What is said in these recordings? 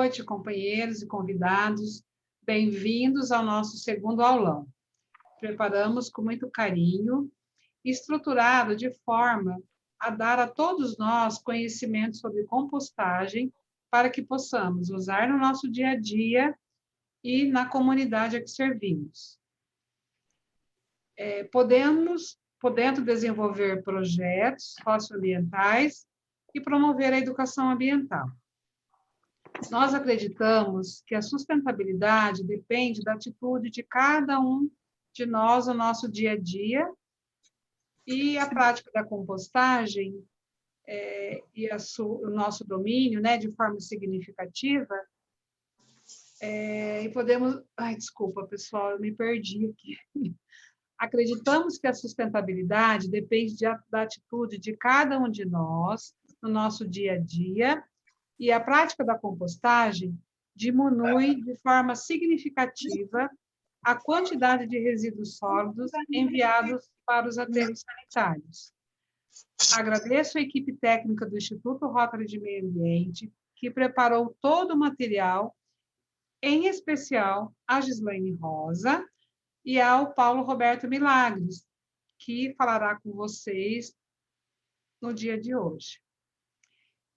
noite, companheiros e convidados. Bem-vindos ao nosso segundo aulão. Preparamos com muito carinho, estruturado de forma a dar a todos nós conhecimento sobre compostagem para que possamos usar no nosso dia a dia e na comunidade a que servimos. Podendo desenvolver projetos socioambientais e promover a educação ambiental. Nós acreditamos que a sustentabilidade depende da atitude de cada um de nós no nosso dia a dia, e a prática da compostagem o nosso domínio, né, de forma significativa, e podemos... Ai, desculpa, pessoal, eu me perdi aqui. Acreditamos que a sustentabilidade depende da atitude de cada um de nós no nosso dia a dia, e a prática da compostagem diminui de forma significativa a quantidade de resíduos sólidos enviados para os aterros sanitários. Agradeço a equipe técnica do Instituto Rotary de Meio Ambiente, que preparou todo o material, em especial a Gislaine Rosa e ao Paulo Roberto Milagres, que falará com vocês no dia de hoje.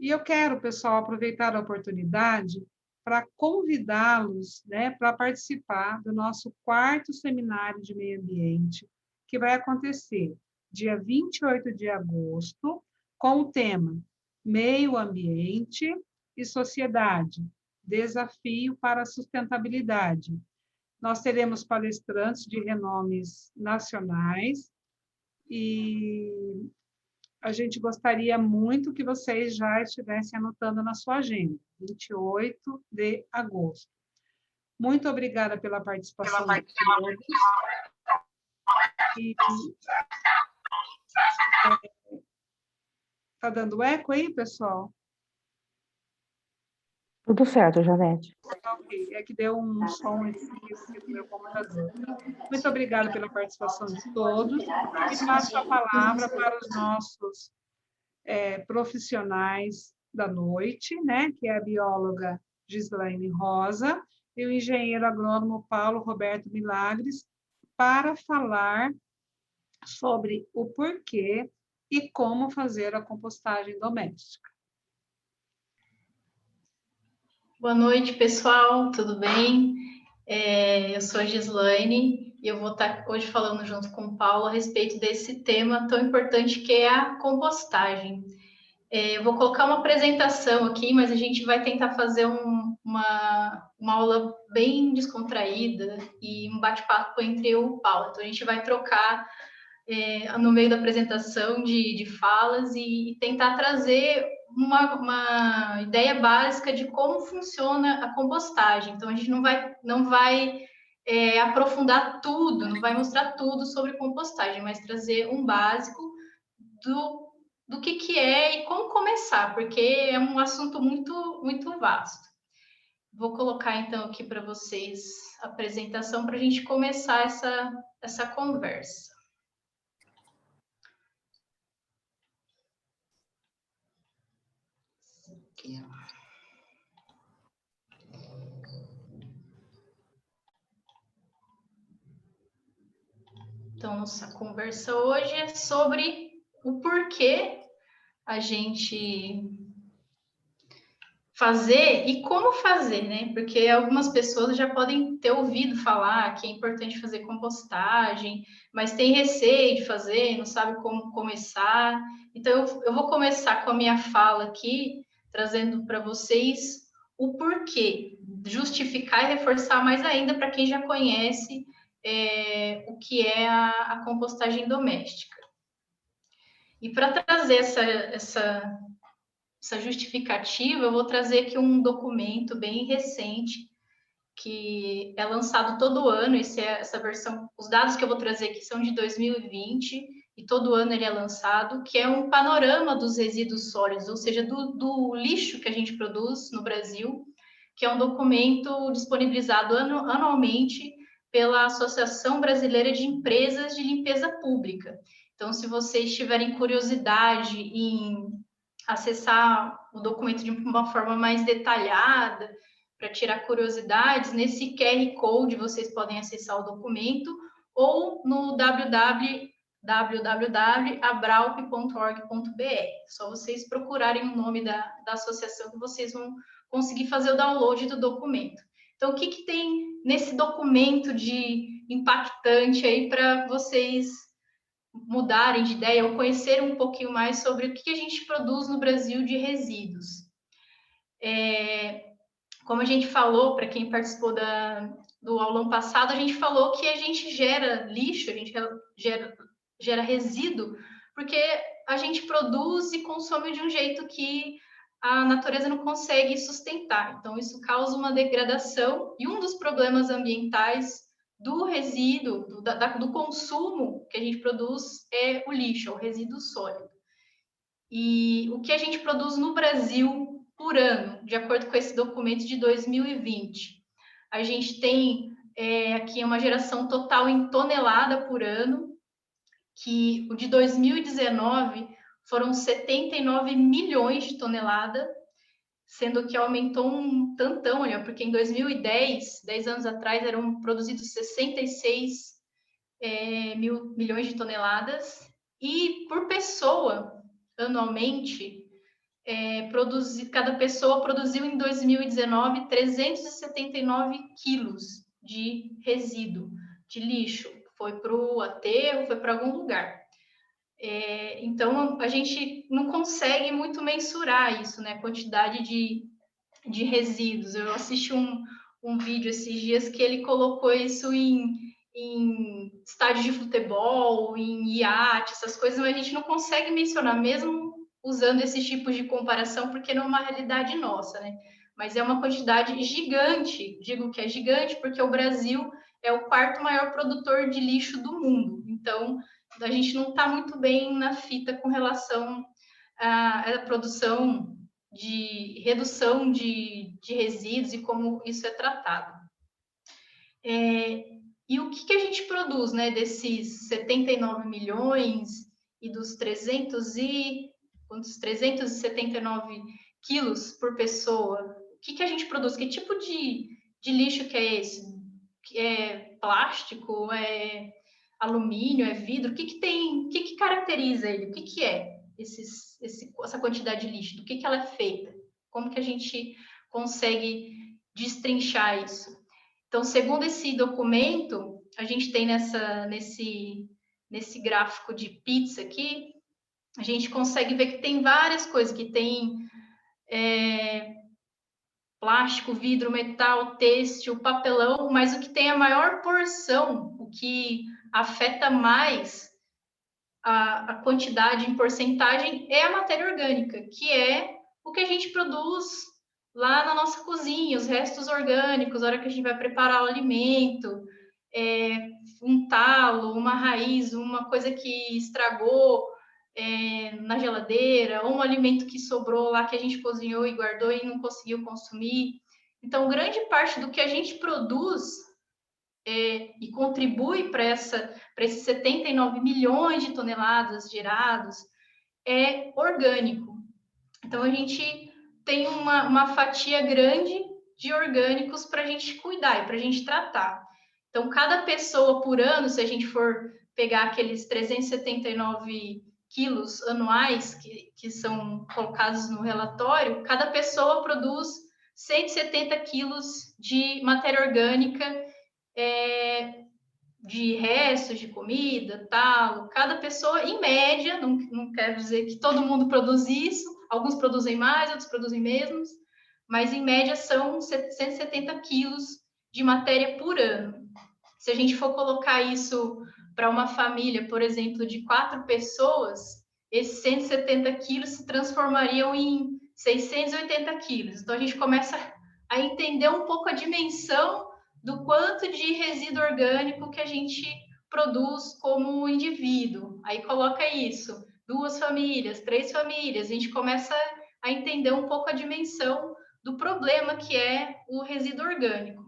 E eu quero, pessoal, aproveitar a oportunidade para convidá-los, né, para participar do nosso 4º seminário de meio ambiente, que vai acontecer dia 28 de agosto, com o tema Meio Ambiente e Sociedade, Desafio para a Sustentabilidade. Nós teremos palestrantes de renomes nacionais e a gente gostaria muito que vocês já estivessem anotando na sua agenda, 28 de agosto. Muito obrigada pela participação de todos. Está dando eco aí, pessoal? Tudo certo, Janete. Ok, é que deu um som aqui do meu computador. Muito obrigada pela participação de todos e passo a palavra para os nossos profissionais da noite, né, que é a bióloga Gislaine Rosa e o engenheiro agrônomo Paulo Roberto Milagres, para falar sobre o porquê e como fazer a compostagem doméstica. Boa noite, pessoal, tudo bem? Eu sou a Gislaine e eu vou estar hoje falando junto com o Paulo a respeito desse tema tão importante que é a compostagem. Eu vou colocar uma apresentação aqui, mas a gente vai tentar fazer uma aula bem descontraída e um bate-papo entre eu e o Paulo. Então, a gente vai trocar no meio da apresentação de falas e tentar trazer uma ideia básica de como funciona a compostagem. Então, a gente não vai aprofundar tudo, não vai mostrar tudo sobre compostagem, mas trazer um básico do que é e como começar, porque é um assunto muito, muito vasto. Vou colocar, então, aqui para vocês a apresentação para a gente começar essa conversa. Aqui, ó. Então, nossa conversa hoje é sobre o porquê a gente fazer e como fazer, né? Porque algumas pessoas já podem ter ouvido falar que é importante fazer compostagem, mas tem receio de fazer, não sabe como começar. Então, eu vou começar com a minha fala aqui, trazendo para vocês o porquê, justificar e reforçar mais ainda para quem já conhece o que é a compostagem doméstica. E para trazer essa justificativa, eu vou trazer aqui um documento bem recente, que é lançado todo ano. Essa versão, os dados que eu vou trazer aqui são de 2020, e todo ano ele é lançado, que é um panorama dos resíduos sólidos, ou seja, do lixo que a gente produz no Brasil, que é um documento disponibilizado anualmente pela Associação Brasileira de Empresas de Limpeza Pública. Então, se vocês tiverem curiosidade em acessar o documento de uma forma mais detalhada, tirar curiosidades, nesse QR Code vocês podem acessar o documento ou no www.abraup.org.br. Só vocês procurarem o nome da associação que vocês vão conseguir fazer o download do documento. Então, o que tem nesse documento de impactante aí para vocês mudarem de ideia ou conhecerem um pouquinho mais sobre o que a gente produz no Brasil de resíduos? Como a gente falou, para quem participou do aulão passado, a gente falou que a gente gera lixo, a gente gera resíduo, porque a gente produz e consome de um jeito que a natureza não consegue sustentar. Então, isso causa uma degradação, e um dos problemas ambientais do resíduo, do consumo que a gente produz é o lixo, o resíduo sólido. E o que a gente produz no Brasil por ano, de acordo com esse documento de 2020, a gente tem aqui uma geração total em tonelada por ano, que o de 2019 foram 79 milhões de toneladas, sendo que aumentou um tantão, olha, porque em 2010, 10 anos atrás, eram produzidos 66 milhões de toneladas, e por pessoa, anualmente, cada pessoa produziu em 2019 379 quilos de resíduo, de lixo. Foi para o aterro, foi para algum lugar. Então, a gente não consegue muito mensurar isso, né? A quantidade de resíduos. Eu assisti um vídeo esses dias que ele colocou isso em estádio de futebol, em iate, essas coisas, mas a gente não consegue mencionar, mesmo usando esses tipos de comparação, porque não é uma realidade nossa, né? Mas é uma quantidade gigante, digo que é gigante, porque o Brasil é o quarto maior produtor de lixo do mundo. Então, a gente não está muito bem na fita com relação à produção de redução de resíduos e como isso é tratado. E o que a gente produz, né, desses 79 milhões e dos 379 quilos por pessoa? O que a gente produz? Que tipo de lixo que é esse? É plástico? É alumínio? É vidro? O que caracteriza ele? O que é essa quantidade de lixo? Do que ela é feita? Como que a gente consegue destrinchar isso? Então, segundo esse documento, a gente tem nesse gráfico de pizza aqui, a gente consegue ver que tem várias coisas, que tem plástico, vidro, metal, têxtil, papelão, mas o que tem a maior porção, o que afeta mais a quantidade em porcentagem é a matéria orgânica, que é o que a gente produz lá na nossa cozinha, os restos orgânicos, a hora que a gente vai preparar o alimento, um talo, uma raiz, uma coisa que estragou na geladeira, ou um alimento que sobrou lá que a gente cozinhou e guardou e não conseguiu consumir. Então, grande parte do que a gente produz e contribui para esses 79 milhões de toneladas gerados é orgânico. Então, a gente tem uma fatia grande de orgânicos para a gente cuidar e para a gente tratar. Então, cada pessoa por ano, se a gente for pegar aqueles 379 quilos anuais que são colocados no relatório, cada pessoa produz 170 quilos de matéria orgânica, de restos de comida, talo. Cada pessoa, em média, não quero dizer que todo mundo produz isso, alguns produzem mais, outros produzem menos, mas em média são 170 quilos de matéria por ano. Se a gente for colocar isso para uma família, por exemplo, de 4 pessoas, esses 170 quilos se transformariam em 680 quilos. Então, a gente começa a entender um pouco a dimensão do quanto de resíduo orgânico que a gente produz como indivíduo. Aí coloca isso, 2 famílias, 3 famílias, a gente começa a entender um pouco a dimensão do problema que é o resíduo orgânico.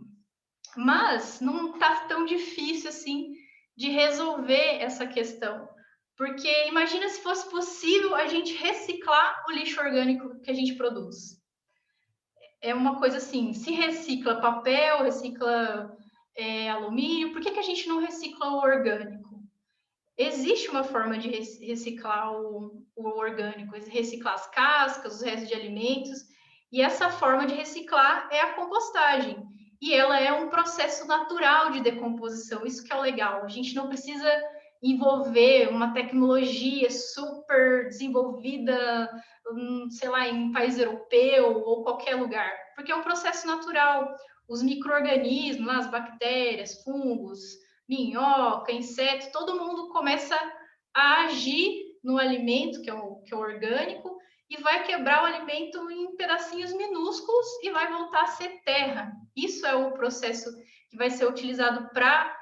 Mas não está tão difícil assim de resolver essa questão, porque imagina se fosse possível a gente reciclar o lixo orgânico que a gente produz. é uma coisa assim, se recicla papel, recicla alumínio, por que, que a gente não recicla o orgânico? Existe uma forma de reciclar o orgânico, reciclar as cascas, os restos de alimentos, e essa forma de reciclar é a compostagem. E ela é um processo natural de decomposição, isso que é o legal. A gente não precisa envolver uma tecnologia super desenvolvida, sei lá, em um país europeu ou qualquer lugar, porque é um processo natural. Os micro-organismos, as bactérias, fungos, minhoca, inseto, todo mundo começa a agir no alimento, que é o orgânico, e vai quebrar o alimento em pedacinhos minúsculos e vai voltar a ser terra. Isso é o processo que vai ser utilizado para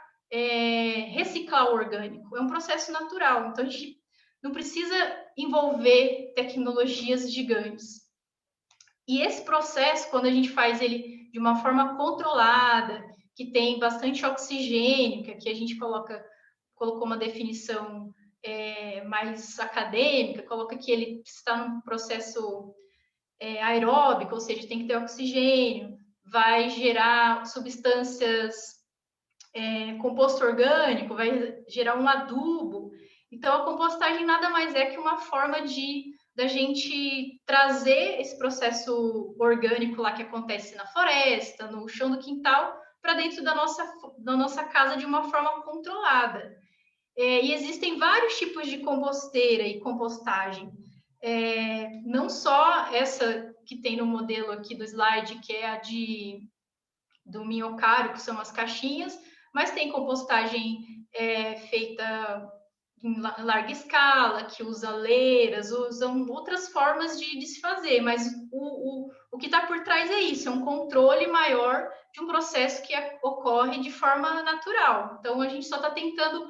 reciclar o orgânico. É um processo natural, então a gente não precisa envolver tecnologias gigantes. E esse processo, quando a gente faz ele de uma forma controlada, que tem bastante oxigênio, que aqui a gente colocou uma definição mais acadêmica, coloca que ele está num processo aeróbico, ou seja, tem que ter oxigênio, vai gerar substâncias, composto orgânico, vai gerar um adubo. Então, a compostagem nada mais é que uma forma da gente trazer esse processo orgânico lá que acontece na floresta, no chão do quintal, para dentro da nossa casa de uma forma controlada. E existem vários tipos de composteira e compostagem. Não só essa que tem no modelo aqui do slide, que é a do minhocário, que são as caixinhas, mas tem compostagem feita em larga escala, que usa leiras, usam outras formas de se fazer, mas o que está por trás é isso, é um controle maior de um processo que ocorre de forma natural. Então, a gente só está tentando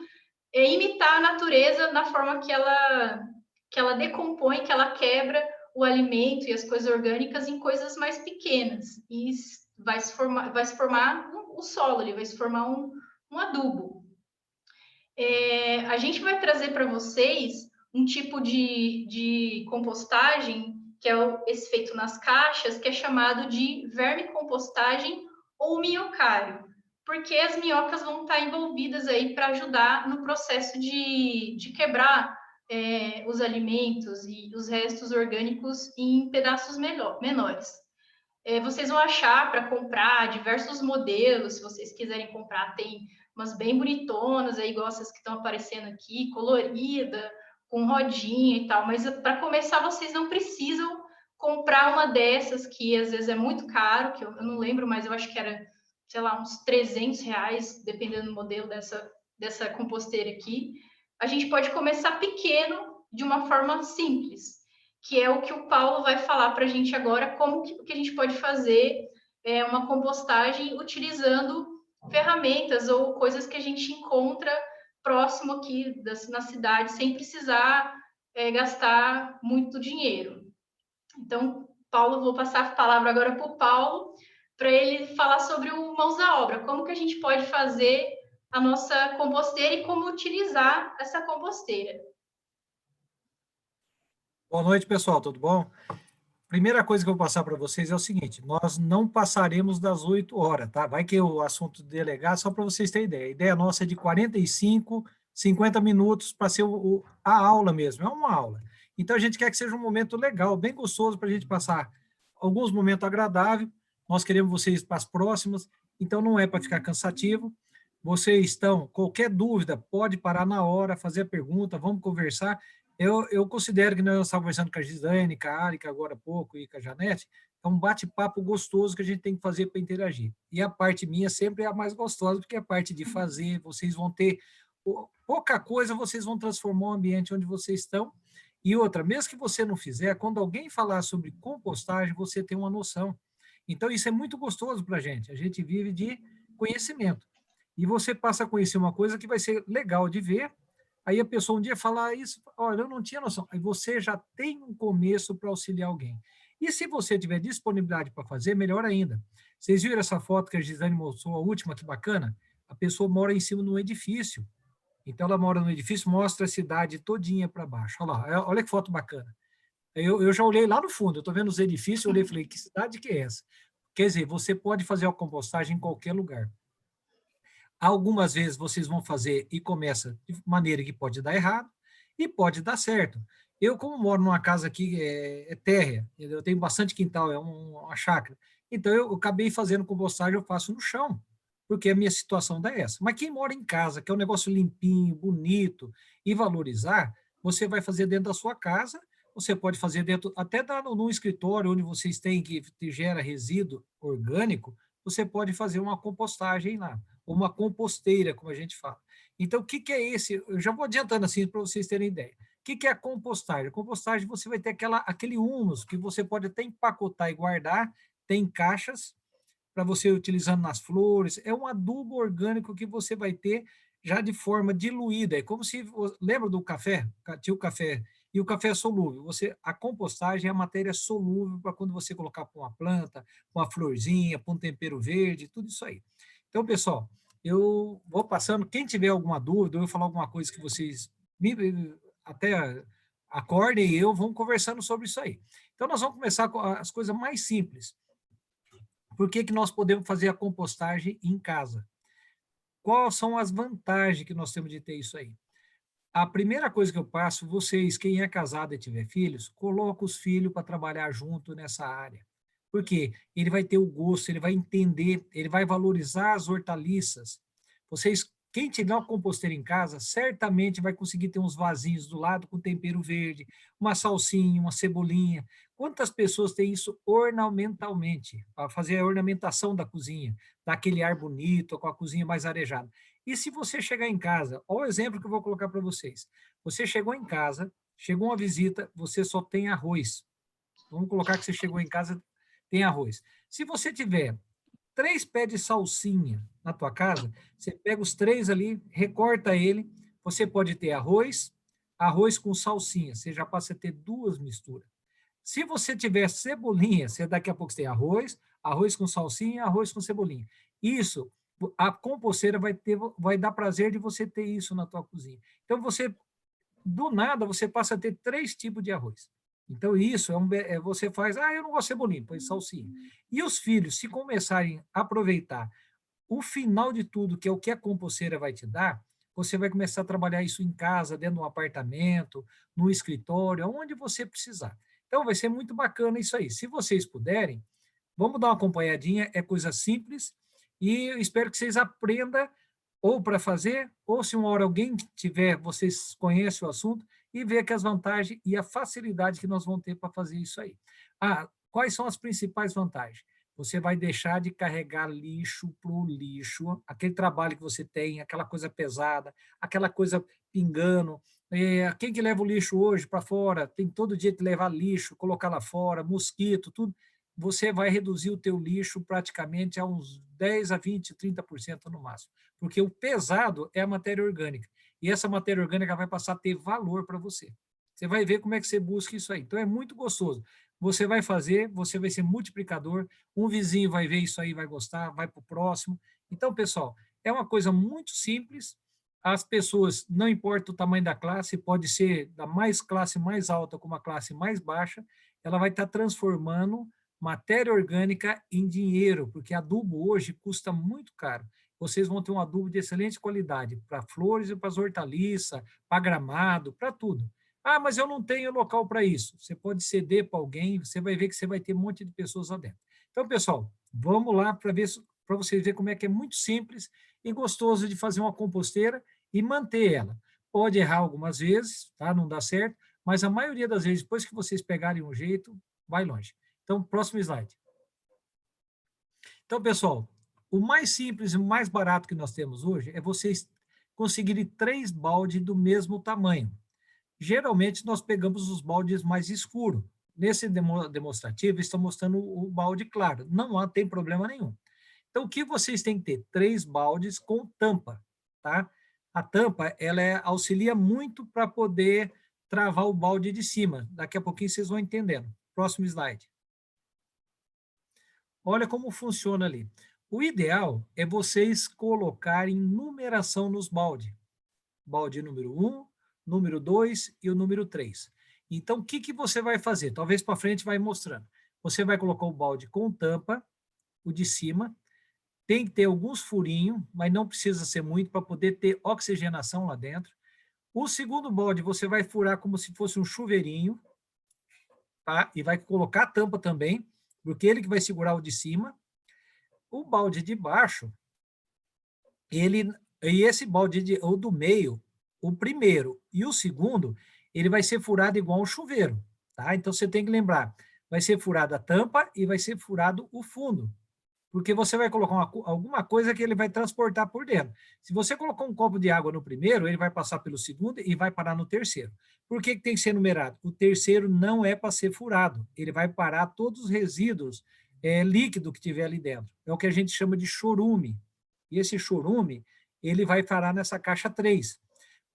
imitar a natureza na forma que ela decompõe, que ela quebra o alimento e as coisas orgânicas em coisas mais pequenas. E vai se formar o solo, ele vai se formar um adubo. A gente vai trazer para vocês um tipo de compostagem, que é esse feito nas caixas, que é chamado de vermicompostagem ou minhocário, porque as minhocas vão estar envolvidas aí para ajudar no processo de quebrar os alimentos e os restos orgânicos em pedaços menores. Vocês vão achar para comprar diversos modelos, se vocês quiserem comprar, tem umas bem bonitonas, aí, igual essas que estão aparecendo aqui, colorida, com rodinha e tal, mas para começar vocês não precisam comprar uma dessas, que às vezes é muito caro, que eu não lembro, mas eu acho que era, sei lá, uns R$ 300, dependendo do modelo dessa composteira aqui. A gente pode começar pequeno, de uma forma simples, que é o que o Paulo vai falar para a gente agora, como que a gente pode fazer uma compostagem utilizando ferramentas ou coisas que a gente encontra próximo aqui na cidade, sem precisar gastar muito dinheiro. Então, Paulo, vou passar a palavra agora para o Paulo, para ele falar sobre o mãos à obra, como que a gente pode fazer a nossa composteira e como utilizar essa composteira. Boa noite, pessoal, tudo bom? Primeira coisa que eu vou passar para vocês é o seguinte, nós não passaremos das 8 horas, tá? Vai que o assunto do delegado, só para vocês terem ideia. A ideia nossa é de 45, 50 minutos para ser a aula mesmo, é uma aula. Então, a gente quer que seja um momento legal, bem gostoso para a gente passar alguns momentos agradáveis. Nós queremos vocês para as próximas, então não é para ficar cansativo. Vocês estão, qualquer dúvida, pode parar na hora, fazer a pergunta, vamos conversar. Eu considero que nós estávamos conversando com a Gislaine, com a Arica agora há pouco e com a Janete, é um bate-papo gostoso que a gente tem que fazer para interagir. E a parte minha sempre é a mais gostosa, porque é a parte de fazer, vocês vão ter pouca coisa, vocês vão transformar o ambiente onde vocês estão. E outra, mesmo que você não fizer, quando alguém falar sobre compostagem, você tem uma noção. Então, isso é muito gostoso para a gente vive de conhecimento. E você passa a conhecer uma coisa que vai ser legal de ver. Aí a pessoa um dia fala isso, olha, eu não tinha noção. Aí você já tem um começo para auxiliar alguém. E se você tiver disponibilidade para fazer, melhor ainda. Vocês viram essa foto que a Gisane mostrou, a última, que bacana? A pessoa mora em cima de um edifício. Então ela mora no edifício, mostra a cidade todinha para baixo. Olha lá, olha que foto bacana. Eu já olhei lá no fundo, eu estou vendo os edifícios, eu olhei e falei, que cidade que é essa? Quer dizer, você pode fazer a compostagem em qualquer lugar. Algumas vezes vocês vão fazer e começa de maneira que pode dar errado e pode dar certo. Eu, como moro numa casa aqui é térrea, eu tenho bastante quintal, é uma chácara, então eu acabei fazendo compostagem, eu faço no chão, porque a minha situação dá essa. Mas quem mora em casa, que é um negócio limpinho, bonito, e valorizar, você vai fazer dentro da sua casa, você pode fazer dentro, até no escritório onde vocês têm que gera resíduo orgânico, você pode fazer uma compostagem lá ou uma composteira, como a gente fala. Então, o que, que é esse? Eu já vou adiantando assim para vocês terem ideia. O que, que é a compostagem? A compostagem você vai ter aquele humus que você pode até empacotar e guardar, tem caixas para você utilizando nas flores. É um adubo orgânico que você vai ter já de forma diluída. É como se, lembra do café? Tinha o café, e o café é solúvel. A compostagem é a matéria solúvel para quando você colocar para uma planta, para uma florzinha, para um tempero verde, tudo isso aí. Então, pessoal, eu vou passando. Quem tiver alguma dúvida, ou eu falar alguma coisa que vocês até acordem e eu vamos conversando sobre isso aí. Então, nós vamos começar com as coisas mais simples. Por que, que nós podemos fazer a compostagem em casa? Quais são as vantagens que nós temos de ter isso aí? A primeira coisa que eu passo, vocês, quem é casado e tiver filhos, coloca os filhos para trabalhar junto nessa área. Por quê? Ele vai ter o gosto, ele vai entender, ele vai valorizar as hortaliças. Vocês, quem tiver uma composteira em casa, certamente vai conseguir ter uns vasinhos do lado com tempero verde, uma salsinha, uma cebolinha. Quantas pessoas têm isso ornamentalmente, para fazer a ornamentação da cozinha, dar aquele ar bonito, com a cozinha mais arejada? E se você chegar em casa, olha o exemplo que eu vou colocar para vocês. Você chegou em casa, chegou uma visita, você só tem arroz. Vamos colocar que você chegou em casa, tem arroz. Se você tiver 3 pés de salsinha na tua casa, você pega os 3 ali, recorta ele, você pode ter arroz, arroz com salsinha, você já passa a ter 2 misturas. Se você tiver cebolinha, você daqui a pouco tem arroz, arroz com salsinha, arroz com cebolinha. Isso, a composteira vai dar prazer de você ter isso na tua cozinha. Então, do nada, você passa a ter 3 tipos de arroz. Então, isso você faz, eu não gosto de cebolinha, põe salsinha. E os filhos, se começarem a aproveitar o final de tudo, que é o que a composteira vai te dar, você vai começar a trabalhar isso em casa, dentro de um apartamento, no escritório, onde você precisar. Então, vai ser muito bacana isso aí. Se vocês puderem, vamos dar uma acompanhadinha, é coisa simples, e eu espero que vocês aprendam ou para fazer, ou se uma hora alguém tiver, vocês conhecem o assunto, e ver que as vantagens e a facilidade que nós vamos ter para fazer isso aí. Quais são as principais vantagens? Você vai deixar de carregar lixo para o lixo, aquele trabalho que você tem, aquela coisa pesada, aquela coisa pingando. Quem que leva o lixo hoje para fora, tem todo dia que levar lixo, colocar lá fora, mosquito, tudo. Você vai reduzir o teu lixo praticamente a uns 10 a 20, 30% no máximo. Porque o pesado é a matéria orgânica. E essa matéria orgânica vai passar a ter valor para você. Você vai ver como é que você busca isso aí. Então, é muito gostoso. Você vai fazer, você vai ser multiplicador, um vizinho vai ver isso aí, vai gostar, vai para o próximo. Então, pessoal, é uma coisa muito simples. As pessoas, não importa o tamanho da classe, pode ser da classe mais alta como a classe mais baixa, ela vai estar transformando matéria orgânica em dinheiro, porque adubo hoje custa muito caro. Vocês vão ter um adubo de excelente qualidade para flores e para as hortaliças, para gramado, para tudo. Mas eu não tenho local para isso. Você pode ceder para alguém, você vai ver que você vai ter um monte de pessoas lá dentro. Então, pessoal, vamos lá para vocês verem como é que é muito simples e gostoso de fazer uma composteira e manter ela. Pode errar algumas vezes, tá? Não dá certo, mas a maioria das vezes, depois que vocês pegarem um jeito, vai longe. Então, próximo slide. Então, pessoal, o mais simples e o mais barato que nós temos hoje é vocês conseguirem 3 baldes do mesmo tamanho. Geralmente, nós pegamos os baldes mais escuros. Nesse demonstrativo, estão mostrando o balde claro. Não tem problema nenhum. Então, o que vocês têm que ter? 3 baldes com tampa, tá? A tampa, ela auxilia muito para poder travar o balde de cima. Daqui a pouquinho vocês vão entendendo. Próximo slide. Olha como funciona ali. O ideal é vocês colocarem numeração nos baldes. Balde número 1, número 2 e o número 3. Então, o que você vai fazer? Talvez para frente vai mostrando. Você vai colocar o balde com tampa, o de cima, tem que ter alguns furinhos, mas não precisa ser muito para poder ter oxigenação lá dentro. O segundo balde você vai furar como se fosse um chuveirinho, tá? E vai colocar a tampa também, porque ele que vai segurar o de cima. O balde de baixo, e esse balde o do meio, o primeiro e o segundo, ele vai ser furado igual um chuveiro, tá? Então você tem que lembrar, vai ser furada a tampa e vai ser furado o fundo, porque você vai colocar alguma coisa que ele vai transportar por dentro. Se você colocar um copo de água no primeiro, ele vai passar pelo segundo e vai parar no terceiro. Por que tem que ser numerado? O terceiro não é para ser furado, ele vai parar todos os resíduos líquido que tiver ali dentro. É o que a gente chama de chorume. E esse chorume, ele vai parar nessa caixa 3.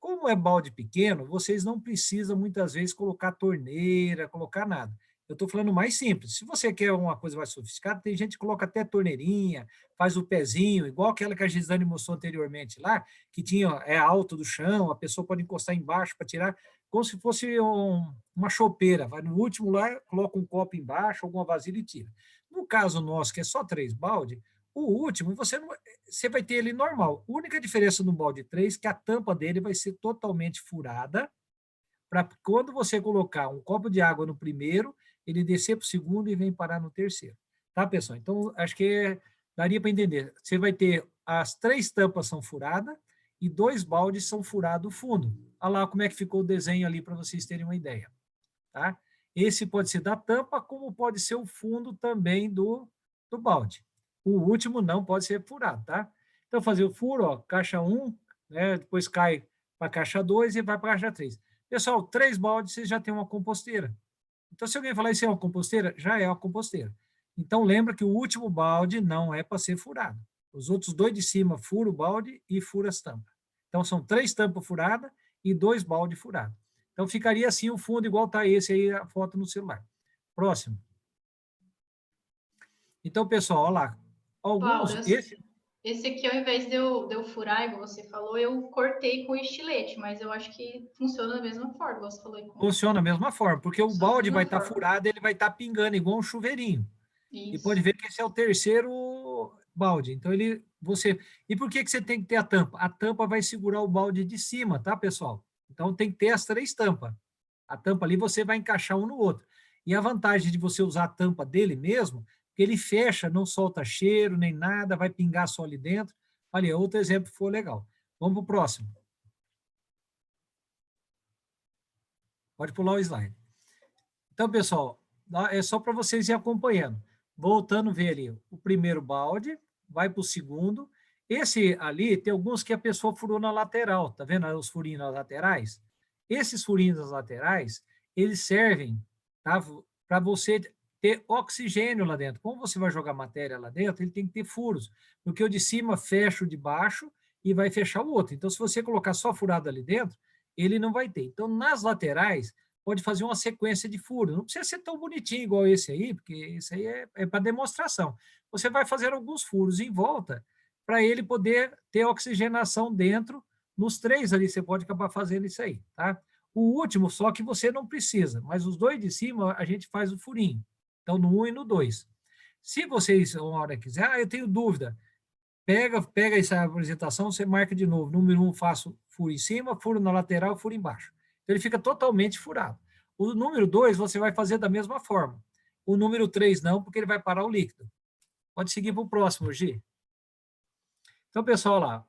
Como é balde pequeno, vocês não precisam muitas vezes colocar torneira, colocar nada. Eu estou falando mais simples. Se você quer uma coisa mais sofisticada, tem gente que coloca até torneirinha, faz o pezinho, igual aquela que a Gisane mostrou anteriormente lá, que tinha alto do chão, a pessoa pode encostar embaixo para tirar, como se fosse uma chopeira. Vai no último lá, coloca um copo embaixo, alguma vasilha e tira. No caso nosso, que é só 3 balde, o último, você vai ter ele normal. A única diferença no balde 3 é que a tampa dele vai ser totalmente furada, para quando você colocar um copo de água no primeiro, ele descer para o segundo e vem parar no terceiro. Tá, pessoal? Então, acho que daria para entender. Você vai ter as 3 tampas são furadas e 2 baldes são furados o fundo. Olha lá como é que ficou o desenho ali para vocês terem uma ideia. Tá? Esse pode ser da tampa, como pode ser o fundo também do balde. O último não pode ser furado, tá? Então, fazer o furo, ó, caixa 1, né, depois cai para a caixa 2 e vai para a caixa 3. Pessoal, 3 baldes, vocês já têm uma composteira. Então, se alguém falar isso é uma composteira, já é uma composteira. Então, lembra que o último balde não é para ser furado. Os outros 2 de cima fura o balde e fura as tampas. Então, são 3 tampas furadas e 2 baldes furados. Então, ficaria assim o fundo, igual está esse aí, a foto no celular. Próximo. Então, pessoal, olha lá. Alguns... Paulo, esse aqui, ao invés de eu furar, igual você falou, eu cortei com estilete, mas eu acho que funciona da mesma forma, você falou. Funciona da mesma forma, porque o balde vai estar furado, ele vai estar pingando igual um chuveirinho. Isso. E pode ver que esse é o terceiro balde. Então, E por que você tem que ter a tampa? A tampa vai segurar o balde de cima, tá, pessoal? Então, tem que ter as 3 tampas. A tampa ali você vai encaixar um no outro. E a vantagem de você usar a tampa dele mesmo, que ele fecha, não solta cheiro nem nada, vai pingar só ali dentro. Olha, outro exemplo que foi legal. Vamos para o próximo. Pode pular o slide. Então, pessoal, é só para vocês ir acompanhando. Voltando a ver ali, o primeiro balde, vai para o segundo. Esse ali, tem alguns que a pessoa furou na lateral, tá vendo os furinhos nas laterais? Esses furinhos nas laterais, eles servem, tá, para você ter oxigênio lá dentro. Como você vai jogar matéria lá dentro, ele tem que ter furos, porque o de cima fecha o de baixo e vai fechar o outro. Então, se você colocar só furado ali dentro, ele não vai ter. Então, nas laterais, pode fazer uma sequência de furos. Não precisa ser tão bonitinho igual esse aí, porque esse aí é para demonstração. Você vai fazer alguns furos em volta para ele poder ter oxigenação dentro. Nos 3 ali, você pode acabar fazendo isso aí, tá? O último, só que você não precisa, mas os 2 de cima, a gente faz o furinho. Então, no 1 e no 2. Se vocês, uma hora quiser, eu tenho dúvida, pega essa apresentação, você marca de novo. Número 1, faço furo em cima, furo na lateral, furo embaixo. Então, ele fica totalmente furado. O número 2, você vai fazer da mesma forma. O número 3, não, porque ele vai parar o líquido. Pode seguir para o próximo, Gi. Então, pessoal, lá,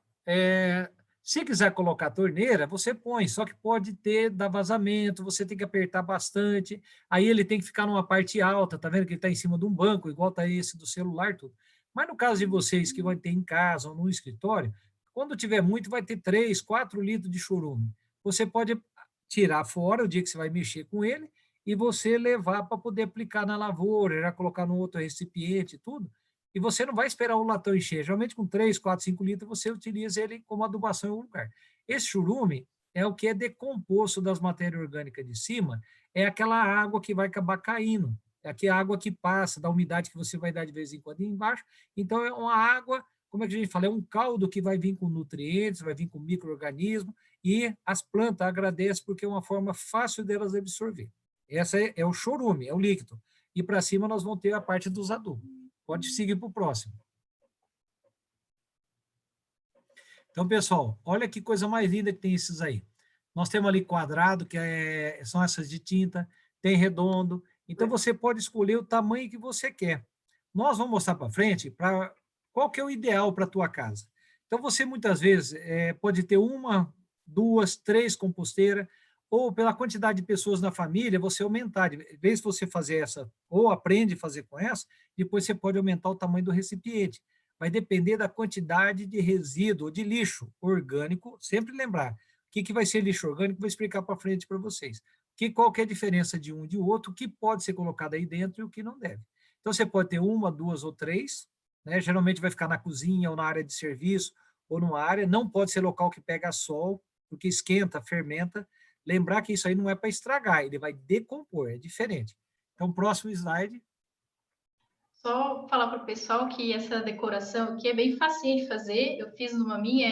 se quiser colocar torneira, você põe, só que pode dar vazamento, você tem que apertar bastante, aí ele tem que ficar numa parte alta, tá vendo que ele está em cima de um banco, igual está esse do celular, tudo. Mas no caso de vocês que vão ter em casa ou no escritório, quando tiver muito, vai ter 3, 4 litros de chorume. Você pode tirar fora o dia que você vai mexer com ele e você levar para poder aplicar na lavoura, já colocar no outro recipiente e tudo, e você não vai esperar o latão encher. Geralmente, com 3, 4, 5 litros, você utiliza ele como adubação em algum lugar. Esse churume é o que é decomposto das matérias orgânicas de cima, é aquela água que vai acabar caindo, é aquela água que passa, da umidade que você vai dar de vez em quando embaixo. Então, é uma água, como é que a gente fala? É um caldo que vai vir com nutrientes, vai vir com micro-organismos, e as plantas agradecem porque é uma forma fácil delas absorver. Essa é o chorume, é o líquido. E para cima nós vamos ter a parte dos adubos. Pode seguir para o próximo. Então, pessoal, olha que coisa mais linda que tem esses aí. Nós temos ali quadrado, que são essas de tinta, tem redondo. Então, você pode escolher o tamanho que você quer. Nós vamos mostrar para frente qual que é o ideal para a tua casa. Então, você muitas vezes pode ter uma, duas, três composteiras, ou pela quantidade de pessoas na família, você aumentar. De vez você fazer essa, ou aprende a fazer com essa, depois você pode aumentar o tamanho do recipiente. Vai depender da quantidade de resíduo, de lixo orgânico. Sempre lembrar, o que vai ser lixo orgânico, vou explicar para frente para vocês. Qual que é a diferença de um e de outro, o que pode ser colocado aí dentro e o que não deve. Então, você pode ter uma, duas ou três, né? Geralmente vai ficar na cozinha ou na área de serviço, ou numa área, não pode ser local que pega sol, porque esquenta, fermenta. Lembrar que isso aí não é para estragar, ele vai decompor, é diferente. Então, próximo slide. Só falar para o pessoal que essa decoração aqui é bem facinho de fazer. Eu fiz numa minha,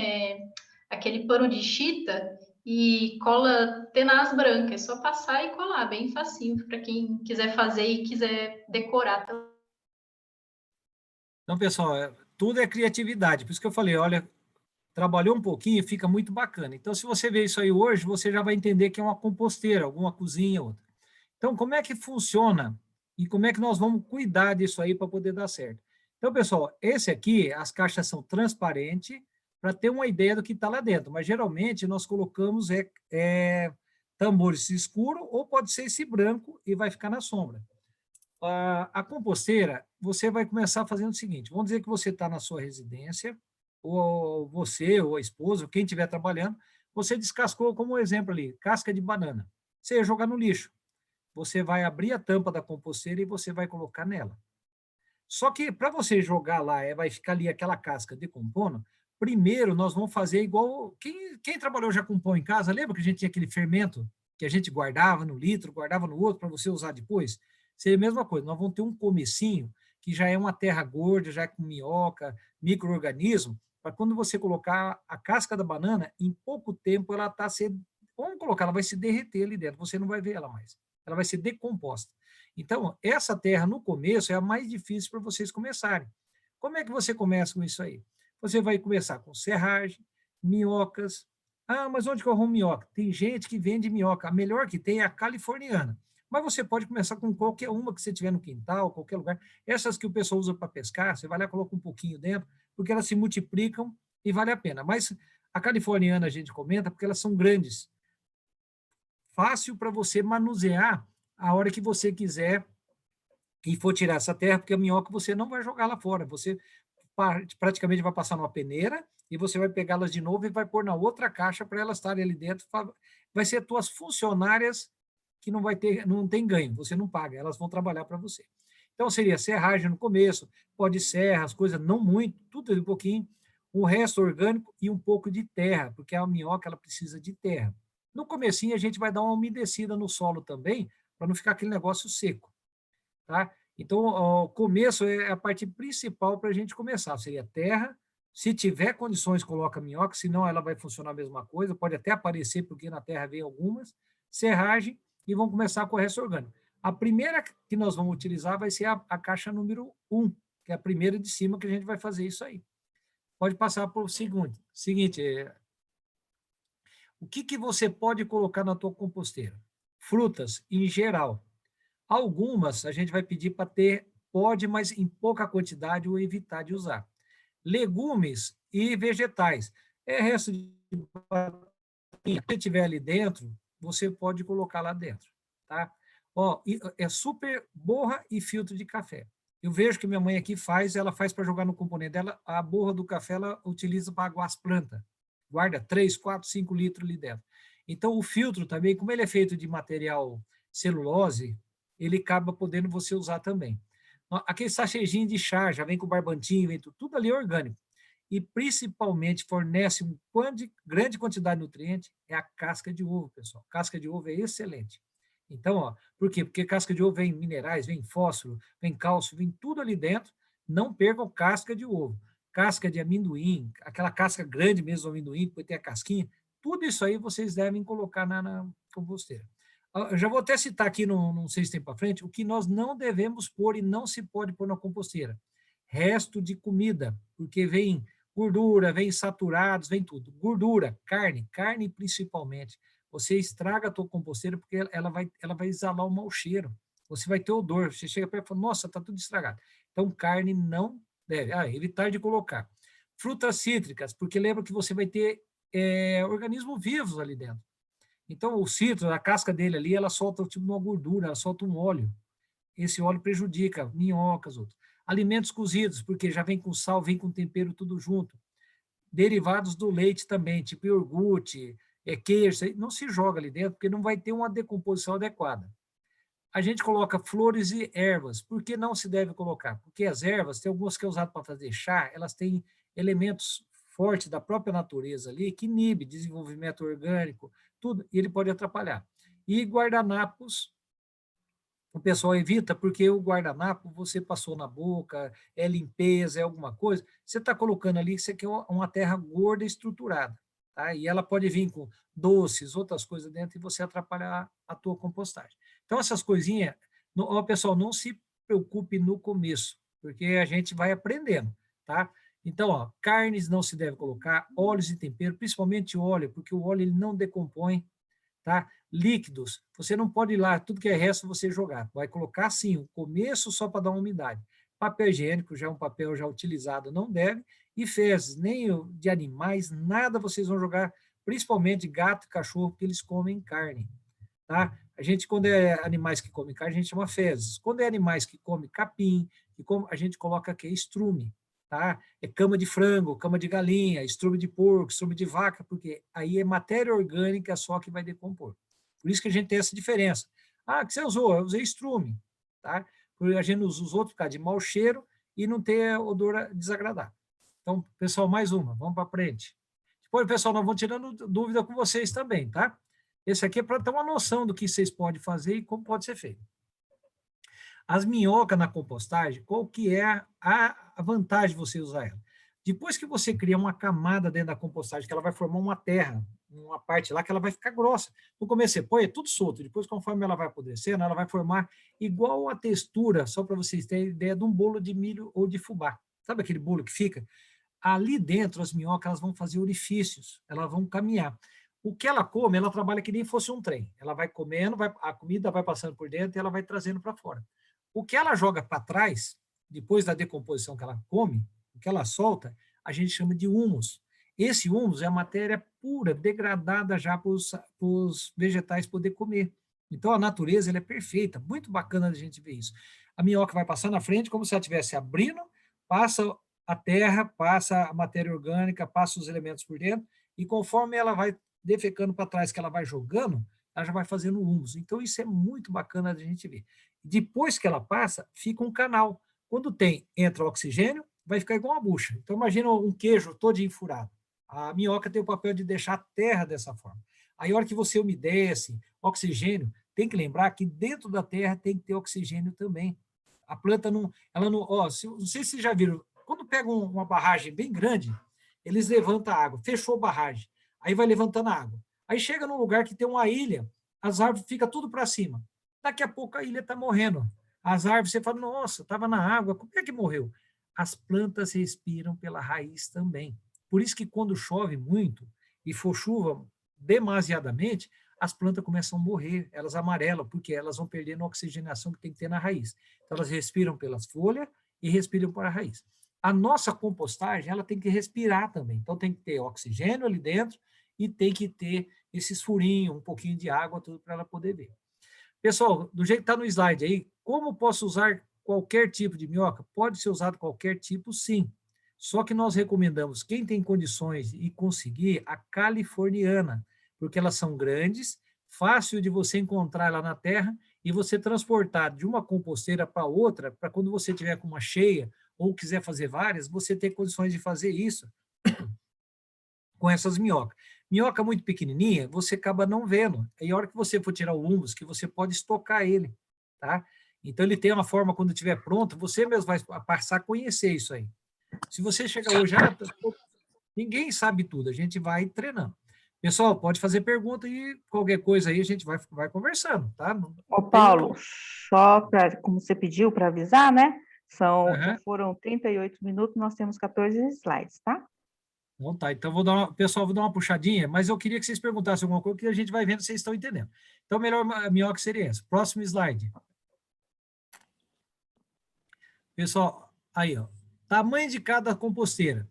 aquele pano de chita e cola tenaz branca. É só passar e colar, bem facinho para quem quiser fazer e quiser decorar. Então, pessoal, tudo é criatividade. Por isso que eu falei, olha, trabalhou um pouquinho, fica muito bacana. Então, se você ver isso aí hoje, você já vai entender que é uma composteira, alguma cozinha, outra. Então, como é que funciona e como é que nós vamos cuidar disso aí para poder dar certo? Então, pessoal, esse aqui, as caixas são transparentes para ter uma ideia do que está lá dentro, mas geralmente nós colocamos tambores escuro ou pode ser esse branco e vai ficar na sombra. A composteira, você vai começar fazendo o seguinte, vamos dizer que você está na sua residência, ou você, ou a esposa, ou quem estiver trabalhando, você descascou, como exemplo ali, casca de banana. Você ia jogar no lixo. Você vai abrir a tampa da composteira e você vai colocar nela. Só que para você jogar lá, vai ficar ali aquela casca decompondo, primeiro nós vamos fazer igual... Quem trabalhou já com pão em casa, lembra que a gente tinha aquele fermento que a gente guardava no litro, guardava no outro para você usar depois? Seria a mesma coisa, nós vamos ter um comecinho que já é uma terra gorda, já é com minhoca, micro-organismo, para quando você colocar a casca da banana, em pouco tempo ela está sendo... Vamos colocar, ela vai se derreter ali dentro, você não vai ver ela mais. Ela vai ser decomposta. Então, essa terra, no começo, é a mais difícil para vocês começarem. Como é que você começa com isso aí? Você vai começar com serragem, minhocas. Ah, mas onde que eu arrumo minhoca? Tem gente que vende minhoca. A melhor que tem é a californiana. Mas você pode começar com qualquer uma que você tiver no quintal, qualquer lugar. Essas que o pessoal usa para pescar, você vai lá e coloca um pouquinho dentro, porque elas se multiplicam e vale a pena. Mas a californiana a gente comenta porque elas são grandes. Fácil para você manusear a hora que você quiser e for tirar essa terra, porque a minhoca você não vai jogar lá fora, você praticamente vai passar numa peneira e você vai pegá-las de novo e vai pôr na outra caixa para elas estarem ali dentro. Vai ser tuas funcionárias que não tem ganho, você não paga, elas vão trabalhar para você. Então, seria serragem no começo, pó de serra, as coisas não muito, tudo um pouquinho, o resto orgânico e um pouco de terra, porque a minhoca ela precisa de terra. No comecinho, a gente vai dar uma umedecida no solo também, para não ficar aquele negócio seco. Tá? Então, o começo é a parte principal para a gente começar, seria terra. Se tiver condições, coloca minhoca, senão ela vai funcionar a mesma coisa, pode até aparecer, porque na terra vem algumas, serragem, e vamos começar com o resto orgânico. A primeira que nós vamos utilizar vai ser a caixa número 1, que é a primeira de cima que a gente vai fazer isso aí. Pode passar para o seguinte, o que você pode colocar na tua composteira? Frutas, em geral. Algumas a gente vai pedir para ter, pode, mas em pouca quantidade ou evitar de usar. Legumes e vegetais. Resto de se você tiver ali dentro, você pode colocar lá dentro. Tá? Ó, é super borra e filtro de café. Eu vejo que minha mãe aqui ela faz para jogar no componente dela, a borra do café ela utiliza para aguar as plantas. Guarda 3, 4, 5 litros ali dentro. Então, o filtro também, como ele é feito de material celulose, ele acaba podendo você usar também. Aquele sachêzinho de chá, já vem com barbantinho, vem tudo ali orgânico. E, principalmente, fornece grande quantidade de nutriente, é a casca de ovo, pessoal. Casca de ovo é excelente. Então, ó, por quê? Porque casca de ovo vem minerais, vem fósforo, vem cálcio, vem tudo ali dentro. Não percam casca de ovo. Casca de amendoim, aquela casca grande mesmo do amendoim, depois tem a casquinha. Tudo isso aí vocês devem colocar na composteira. Eu já vou até citar aqui, não sei se tem para frente, o que nós não devemos pôr e não se pode pôr na composteira. Resto de comida, porque vem gordura, vem saturados, vem tudo. Gordura, carne principalmente. Você estraga a tua composteira porque ela vai exalar um mau cheiro. Você vai ter odor. Você chega perto e fala, nossa, está tudo estragado. Então, carne não deve. Evitar de colocar. Frutas cítricas, porque lembra que você vai ter organismos vivos ali dentro. Então, o citro, a casca dele ali, ela solta tipo uma gordura, ela solta um óleo. Esse óleo prejudica minhocas, outros. Alimentos cozidos, porque já vem com sal, vem com tempero, tudo junto. Derivados do leite também, tipo iogurte, queijo, não se joga ali dentro, porque não vai ter uma decomposição adequada. A gente coloca flores e ervas. Por que não se deve colocar? Porque as ervas, tem algumas que é usado para fazer chá, elas têm elementos fortes da própria natureza ali, que inibe desenvolvimento orgânico, tudo, e ele pode atrapalhar. E guardanapos, o pessoal evita, porque o guardanapo você passou na boca, é limpeza, é alguma coisa, você está colocando ali que você quer uma terra gorda e estruturada, tá? E ela pode vir com doces, outras coisas dentro, e você atrapalhar a tua compostagem. Então, essas coisinhas, pessoal, não se preocupe no começo, porque a gente vai aprendendo, tá? Então, carnes não se deve colocar, óleos e tempero, principalmente óleo, porque o óleo ele não decompõe, tá? Líquidos, você não pode ir lá, tudo que é resto você jogar. Vai colocar, sim, o começo só para dar uma umidade. Papel higiênico, já é um papel já utilizado, não deve. E fezes, nem de animais, nada vocês vão jogar, principalmente gato e cachorro, porque eles comem carne, tá? A gente, quando é animais que comem carne, a gente chama fezes. Quando é animais que comem capim, a gente coloca aqui estrume, tá? É cama de frango, cama de galinha, estrume de porco, estrume de vaca, porque aí é matéria orgânica só que vai decompor. Por isso que a gente tem essa diferença. Que você usou? Eu usei estrume, tá? Porque a gente usa os outros por causa de mau cheiro e não ter odor desagradável. Então, pessoal, mais uma, vamos para frente. Depois, pessoal, nós vamos tirando dúvida com vocês também, tá? Esse aqui é para ter uma noção do que vocês podem fazer e como pode ser feito. As minhocas na compostagem, qual que é a vantagem de você usar ela? Depois que você cria uma camada dentro da compostagem, que ela vai formar uma terra, uma parte lá que ela vai ficar grossa. No começo você põe, é tudo solto. Depois, conforme ela vai apodrecendo, ela vai formar igual a textura, só para vocês terem ideia, de um bolo de milho ou de fubá. Sabe aquele bolo que fica? Ali dentro, as minhocas elas vão fazer orifícios, elas vão caminhar. O que ela come, ela trabalha que nem fosse um trem. Ela vai comendo, a comida vai passando por dentro e ela vai trazendo para fora. O que ela joga para trás, depois da decomposição que ela come, o que ela solta, a gente chama de humus. Esse humus é a matéria pura, degradada já para os vegetais poder comer. Então, a natureza ela é perfeita, muito bacana a gente ver isso. A minhoca vai passar na frente como se ela estivesse abrindo, passa a terra, passa a matéria orgânica, passa os elementos por dentro, e conforme ela vai defecando para trás, que ela vai jogando, ela já vai fazendo humus. Então, isso é muito bacana a gente ver. Depois que ela passa, fica um canal. Quando entra oxigênio, vai ficar igual uma bucha. Então, imagina um queijo todo enfurado. A minhoca tem o papel de deixar a terra dessa forma. Aí, a hora que você umedece, oxigênio, tem que lembrar que dentro da terra tem que ter oxigênio também. A planta não... não sei se vocês já viram, quando pega uma barragem bem grande, eles levantam a água, fechou a barragem, aí vai levantando a água. Aí chega num lugar que tem uma ilha, as árvores ficam tudo para cima. Daqui a pouco a ilha está morrendo. As árvores, você fala, nossa, estava na água, como é que morreu? As plantas respiram pela raiz também. Por isso que quando chove muito e for chuva demasiadamente, as plantas começam a morrer, elas amarelam, porque elas vão perdendo a oxigenação que tem que ter na raiz. Então, elas respiram pelas folhas e respiram para a raiz. A nossa compostagem, ela tem que respirar também. Então, tem que ter oxigênio ali dentro e tem que ter esses furinhos, um pouquinho de água, tudo para ela poder ver. Pessoal, do jeito que está no slide aí, como posso usar qualquer tipo de minhoca? Pode ser usado qualquer tipo, sim. Só que nós recomendamos, quem tem condições e conseguir, a californiana, porque elas são grandes, fácil de você encontrar lá na terra e você transportar de uma composteira para outra, para quando você tiver com uma cheia ou quiser fazer várias, você ter condições de fazer isso com essas minhocas. Minhoca muito pequenininha, você acaba não vendo. Aí a hora que você for tirar o humus, que você pode estocar ele, tá? Então ele tem uma forma, quando estiver pronto, você mesmo vai passar a conhecer isso aí. Se você chegar hoje, ninguém sabe tudo, a gente vai treinando. Pessoal, pode fazer pergunta e qualquer coisa aí a gente vai conversando, tá? Ô, Tem Paulo, só para, como você pediu para avisar, né? Já Aham. foram 38 minutos, nós temos 14 slides, tá? Então tá, então pessoal, vou dar uma puxadinha, mas eu queria que vocês perguntassem alguma coisa que a gente vai vendo se vocês estão entendendo. Então, melhor minhoca seria essa. Próximo slide. Pessoal, aí, ó. Tamanho de cada composteira.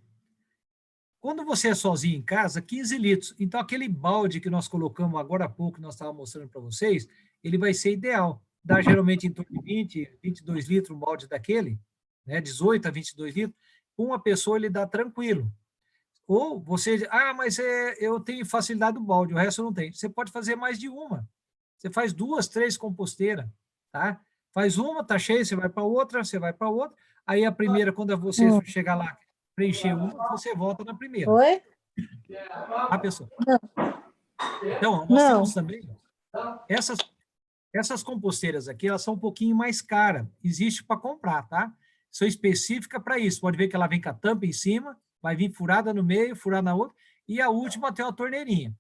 Quando você é sozinho em casa, 15 litros. Então, aquele balde que nós colocamos agora há pouco, que nós estávamos mostrando para vocês, ele vai ser ideal. Dá geralmente em torno de 20, 22 litros um balde daquele, né? 18 a 22 litros. Uma pessoa ele dá tranquilo. Ou você, mas eu tenho facilidade do balde, o resto eu não tenho. Você pode fazer mais de uma. Você faz 2, 3 composteiras, tá? Faz uma, tá cheia, você vai para outra, você vai para outra. Aí a primeira, quando você chegar lá, preencher uma, você volta na primeira. Oi? Tá, pessoal? Então, nós Não. temos também essas composteiras aqui, elas são um pouquinho mais caras. Existe para comprar, tá? São específicas para isso. Pode ver que ela vem com a tampa em cima, vai vir furada no meio, furada na outra, e a última tem uma torneirinha.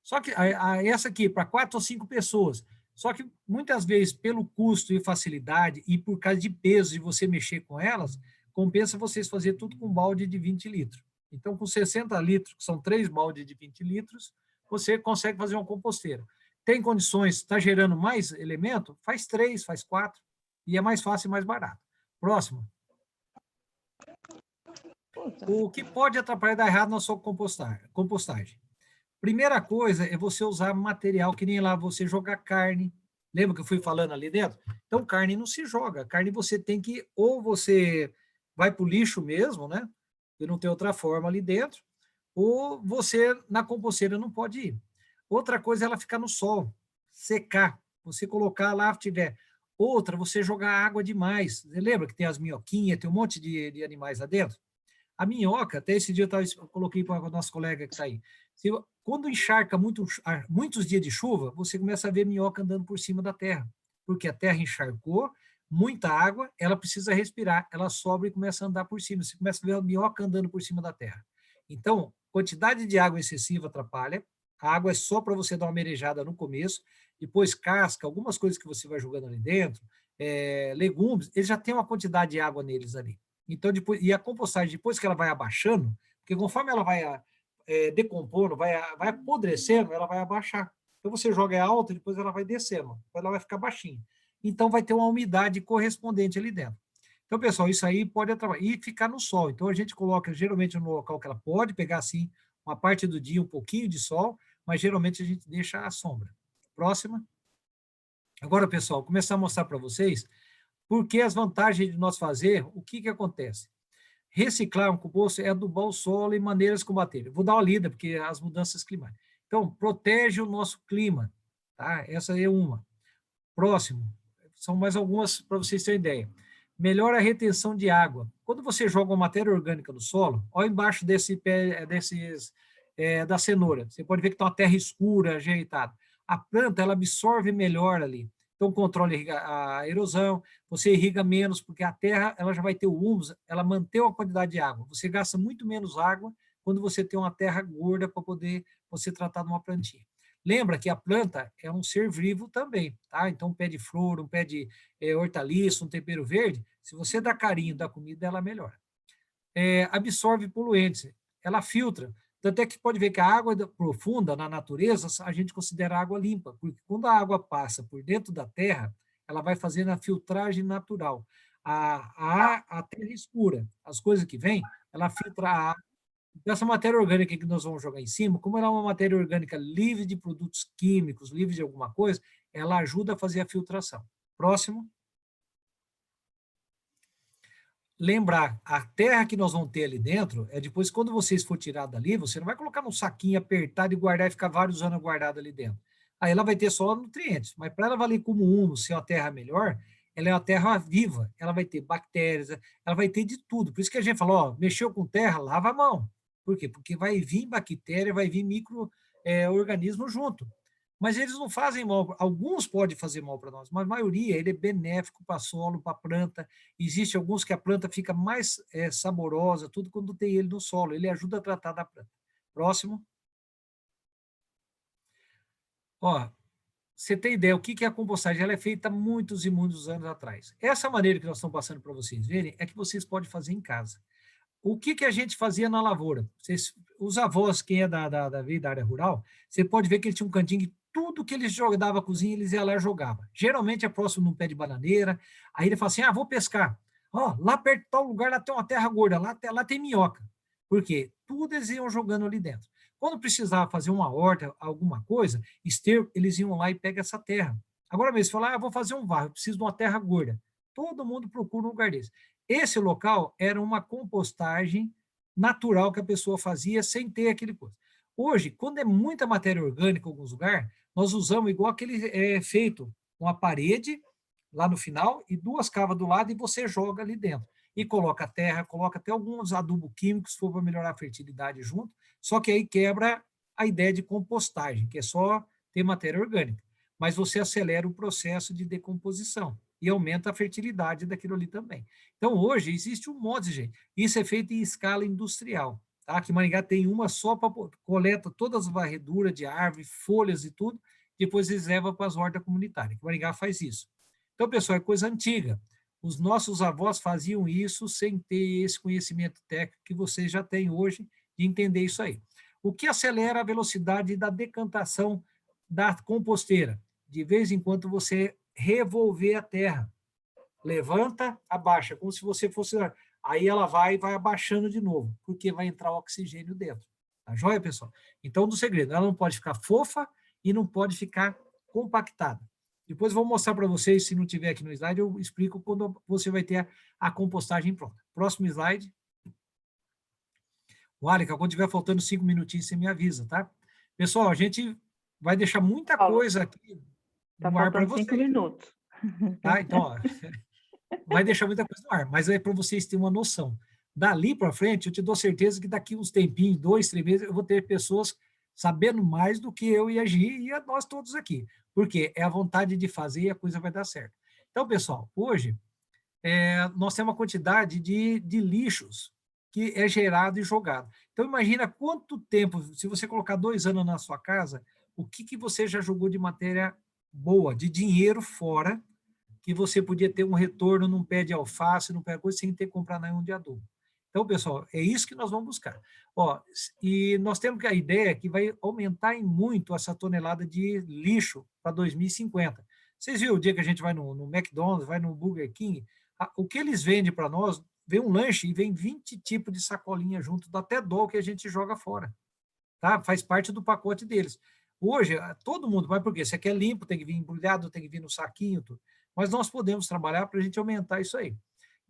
Só que essa aqui, para 4 ou 5 pessoas. Só que muitas vezes, pelo custo e facilidade, e por causa de peso de você mexer com elas, compensa vocês fazer tudo com balde de 20 litros. Então, com 60 litros, que são 3 baldes de 20 litros, você consegue fazer uma composteira. Tem condições, está gerando mais elemento? Faz 3, faz 4, e é mais fácil e mais barato. Próximo. O que pode atrapalhar e dar errado na sua compostagem? Primeira coisa é você usar material que nem lá você jogar carne. Lembra que eu fui falando ali dentro? Então, carne não se joga. Carne você tem que, ou você vai para o lixo mesmo, né? E não tem outra forma ali dentro, ou você, na composteira, não pode ir. Outra coisa é ela ficar no sol, secar. Você colocar lá, tiver. Outra, você jogar água demais. Você lembra que tem as minhoquinhas, tem um monte de animais lá dentro? A minhoca, até esse dia eu coloquei para o nosso colega que está aí. Quando encharca muitos dias de chuva, você começa a ver minhoca andando por cima da terra, porque a terra encharcou, muita água, ela precisa respirar, ela sobe e começa a andar por cima. Você começa a ver a minhoca andando por cima da terra. Então, quantidade de água excessiva atrapalha. A água é só para você dar uma merejada no começo, depois casca, algumas coisas que você vai jogando ali dentro, legumes, eles já têm uma quantidade de água neles ali. Então, depois, e a compostagem, depois que ela vai abaixando, porque conforme ela vai decompondo, vai apodrecendo, ela vai abaixar. Então, você joga alta, depois ela vai descendo, depois ela vai ficar baixinha. Então, vai ter uma umidade correspondente ali dentro. Então, pessoal, isso aí pode atrapalhar. E ficar no sol. Então, a gente coloca geralmente no local que ela pode pegar, assim, uma parte do dia, um pouquinho de sol, mas geralmente a gente deixa a sombra. Próxima. Agora, pessoal, começar a mostrar para vocês por que as vantagens de nós fazer, o que acontece. Reciclar um composto é adubar o solo e maneiras de combater. Vou dar uma lida, porque as mudanças climáticas. Então, protege o nosso clima. Tá? Essa é uma. Próximo. São mais algumas para vocês terem ideia. Melhora a retenção de água. Quando você joga uma matéria orgânica no solo, olha embaixo da cenoura. Você pode ver que está uma terra escura, ajeitada. A planta ela absorve melhor ali. Então, controla a erosão, você irriga menos, porque a terra ela já vai ter o humus, ela mantém a quantidade de água. Você gasta muito menos água quando você tem uma terra gorda para poder você tratar de uma plantinha. Lembra que a planta é um ser vivo também, tá? Então, um pé de flor, um pé de hortaliça, um tempero verde, se você dá carinho da comida, ela melhora. Absorve poluentes, ela filtra. Tanto é que pode ver que a água profunda na natureza, a gente considera água limpa, porque quando a água passa por dentro da terra, ela vai fazendo a filtragem natural. A terra escura, as coisas que vêm, ela filtra a água. Então, essa matéria orgânica que nós vamos jogar em cima, como ela é uma matéria orgânica livre de produtos químicos, livre de alguma coisa, ela ajuda a fazer a filtração. Próximo. Lembrar, a terra que nós vamos ter ali dentro, depois, quando vocês for tirar dali, você não vai colocar num saquinho apertado e guardar e ficar vários anos guardada ali dentro. Aí ela vai ter só nutrientes, mas para ela valer como humus, ser uma terra melhor, ela é uma terra viva, ela vai ter bactérias, ela vai ter de tudo. Por isso que a gente falou, mexeu com terra, lava a mão. Por quê? Porque vai vir bactéria, vai vir micro-organismo junto. Mas eles não fazem mal, alguns podem fazer mal para nós, mas a maioria ele é benéfico para solo, para planta. Existe alguns que a planta fica mais saborosa, tudo quando tem ele no solo, ele ajuda a tratar da planta. Próximo. Ó, você tem ideia, o que é a compostagem? Ela é feita há muitos e muitos anos atrás. Essa maneira que nós estamos passando para vocês verem é que vocês podem fazer em casa. O que a gente fazia na lavoura? Os avós, quem é da área rural, você pode ver que eles tinham um cantinho que tudo que eles jogavam a cozinha, eles iam lá e jogavam. Geralmente é próximo de um pé de bananeira. Aí ele fala assim, vou pescar. Ó, lá perto de tal lugar, lá tem uma terra gorda, lá tem minhoca. Por quê? Tudo eles iam jogando ali dentro. Quando precisava fazer uma horta, alguma coisa, esterco, eles iam lá e pegam essa terra. Agora mesmo, falar, vou fazer um varro, preciso de uma terra gorda. Todo mundo procura um lugar desse. Esse local era uma compostagem natural que a pessoa fazia sem ter aquele coisa. Hoje, quando é muita matéria orgânica em alguns lugares, nós usamos igual aquele feito, uma parede lá no final e 2 cavas do lado e você joga ali dentro. E coloca terra, coloca até alguns adubos químicos, se for para melhorar a fertilidade junto, só que aí quebra a ideia de compostagem, que é só ter matéria orgânica. Mas você acelera o processo de decomposição e aumenta a fertilidade daquilo ali também. Então, hoje, existe um monte de gente. Isso é feito em escala industrial. Tá? Aqui em Maringá tem uma só para coleta todas as varreduras de árvore, folhas e tudo, depois eles levam para as hortas comunitárias. Aqui em Maringá faz isso. Então, pessoal, é coisa antiga. Os nossos avós faziam isso sem ter esse conhecimento técnico que vocês já têm hoje de entender isso aí. O que acelera a velocidade da decantação da composteira? De vez em quando você revolver a terra. Levanta, abaixa, como se você fosse... Aí ela vai abaixando de novo, porque vai entrar oxigênio dentro. Tá joia, pessoal? Então, do segredo, ela não pode ficar fofa e não pode ficar compactada. Depois eu vou mostrar para vocês, se não tiver aqui no slide, eu explico quando você vai ter a compostagem pronta. Próximo slide. Walica, quando tiver faltando 5 minutinhos, você me avisa, tá? Pessoal, a gente vai deixar muita coisa aqui no ar para vocês. 5 minutos. Tá? Então, ó, vai deixar muita coisa no ar, mas é para vocês terem uma noção. Dali para frente, eu te dou certeza que daqui uns tempinhos, 2, 3 meses, eu vou ter pessoas sabendo mais do que eu e a Gi e a nós todos aqui. Porque é a vontade de fazer e a coisa vai dar certo. Então, pessoal, hoje nós temos uma quantidade de lixos que é gerado e jogado. Então, imagina quanto tempo, se você colocar 2 anos na sua casa, o que você já jogou de matéria boa, de dinheiro fora, que você podia ter um retorno num pé de alface, num pé de coisa, sem ter que comprar nenhum de adubo. Então, pessoal, é isso que nós vamos buscar. Ó, e nós temos que a ideia que vai aumentar em muito essa tonelada de lixo para 2050. Vocês viram o dia que a gente vai no McDonald's, vai no Burger King, o que eles vendem para nós, vem um lanche e vem 20 tipos de sacolinha junto, dá até dó que a gente joga fora. Tá? Faz parte do pacote deles. Hoje, todo mundo vai, porque você quer limpo, tem que vir embrulhado, tem que vir no saquinho, tudo. Mas nós podemos trabalhar para a gente aumentar isso aí.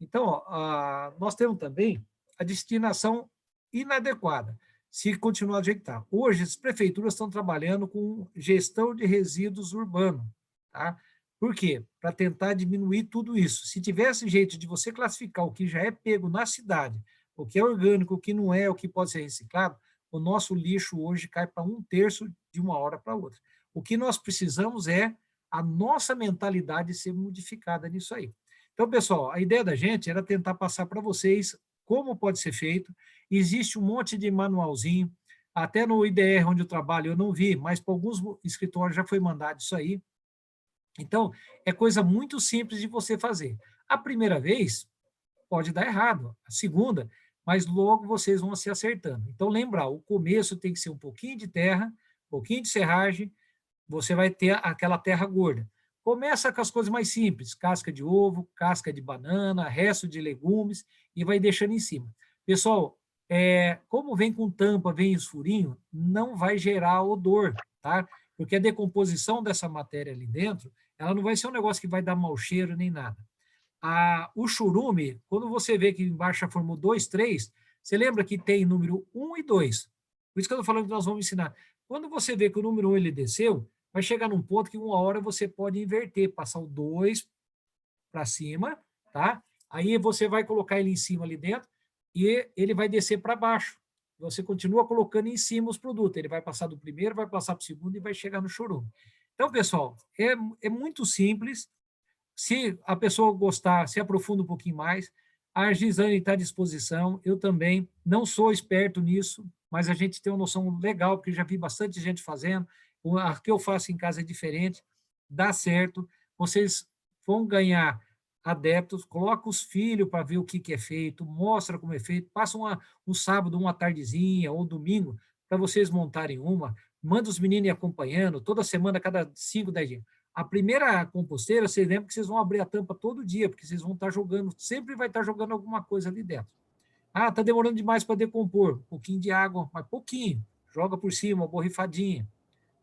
Então, ó, nós temos também a destinação inadequada, se continuar do jeito que está. Hoje, as prefeituras estão trabalhando com gestão de resíduos urbanos. Tá? Por quê? Para tentar diminuir tudo isso. Se tivesse jeito de você classificar o que já é pego na cidade, o que é orgânico, o que não é, o que pode ser reciclado, o nosso lixo hoje cai para 1/3 de uma hora para outra. O que nós precisamos é a nossa mentalidade ser modificada nisso aí. Então, pessoal, a ideia da gente era tentar passar para vocês como pode ser feito. Existe um monte de manualzinho, até no IDR, onde eu trabalho, eu não vi, mas para alguns escritórios já foi mandado isso aí. Então, é coisa muito simples de você fazer. A primeira vez, pode dar errado. A segunda, mas logo vocês vão se acertando. Então, lembrar, o começo tem que ser um pouquinho de terra, um pouquinho de serragem, você vai ter aquela terra gorda. Começa com as coisas mais simples, casca de ovo, casca de banana, resto de legumes, e vai deixando em cima. Pessoal, como vem com tampa, vem os furinhos, não vai gerar odor, tá? Porque a decomposição dessa matéria ali dentro, ela não vai ser um negócio que vai dar mau cheiro nem nada. O churume, quando você vê que embaixo já formou 2, 3, você lembra que tem número 1 e 2. Por isso que eu estou falando que nós vamos ensinar. Quando você vê que o número 1 ele desceu, vai chegar num ponto que uma hora você pode inverter, passar o 2 para cima, tá? Aí você vai colocar ele em cima ali dentro e ele vai descer para baixo. Você continua colocando em cima os produtos. Ele vai passar do primeiro, vai passar para o segundo e vai chegar no churume. Então, pessoal, é muito simples. Se a pessoa gostar, se aprofunda um pouquinho mais, a Gisane está à disposição, eu também não sou esperto nisso, mas a gente tem uma noção legal, porque já vi bastante gente fazendo. A que eu faço em casa é diferente, dá certo, vocês vão ganhar adeptos, coloca os filhos para ver o que é feito, mostra como é feito, passa um sábado, uma tardezinha ou domingo para vocês montarem uma, manda os meninos ir acompanhando, toda semana, cada 5, 10 dias. A primeira composteira, vocês lembram que vocês vão abrir a tampa todo dia, porque vocês vão estar jogando, sempre vai estar jogando alguma coisa ali dentro. Ah, está demorando demais para decompor, um pouquinho de água, mas pouquinho, joga por cima, uma borrifadinha,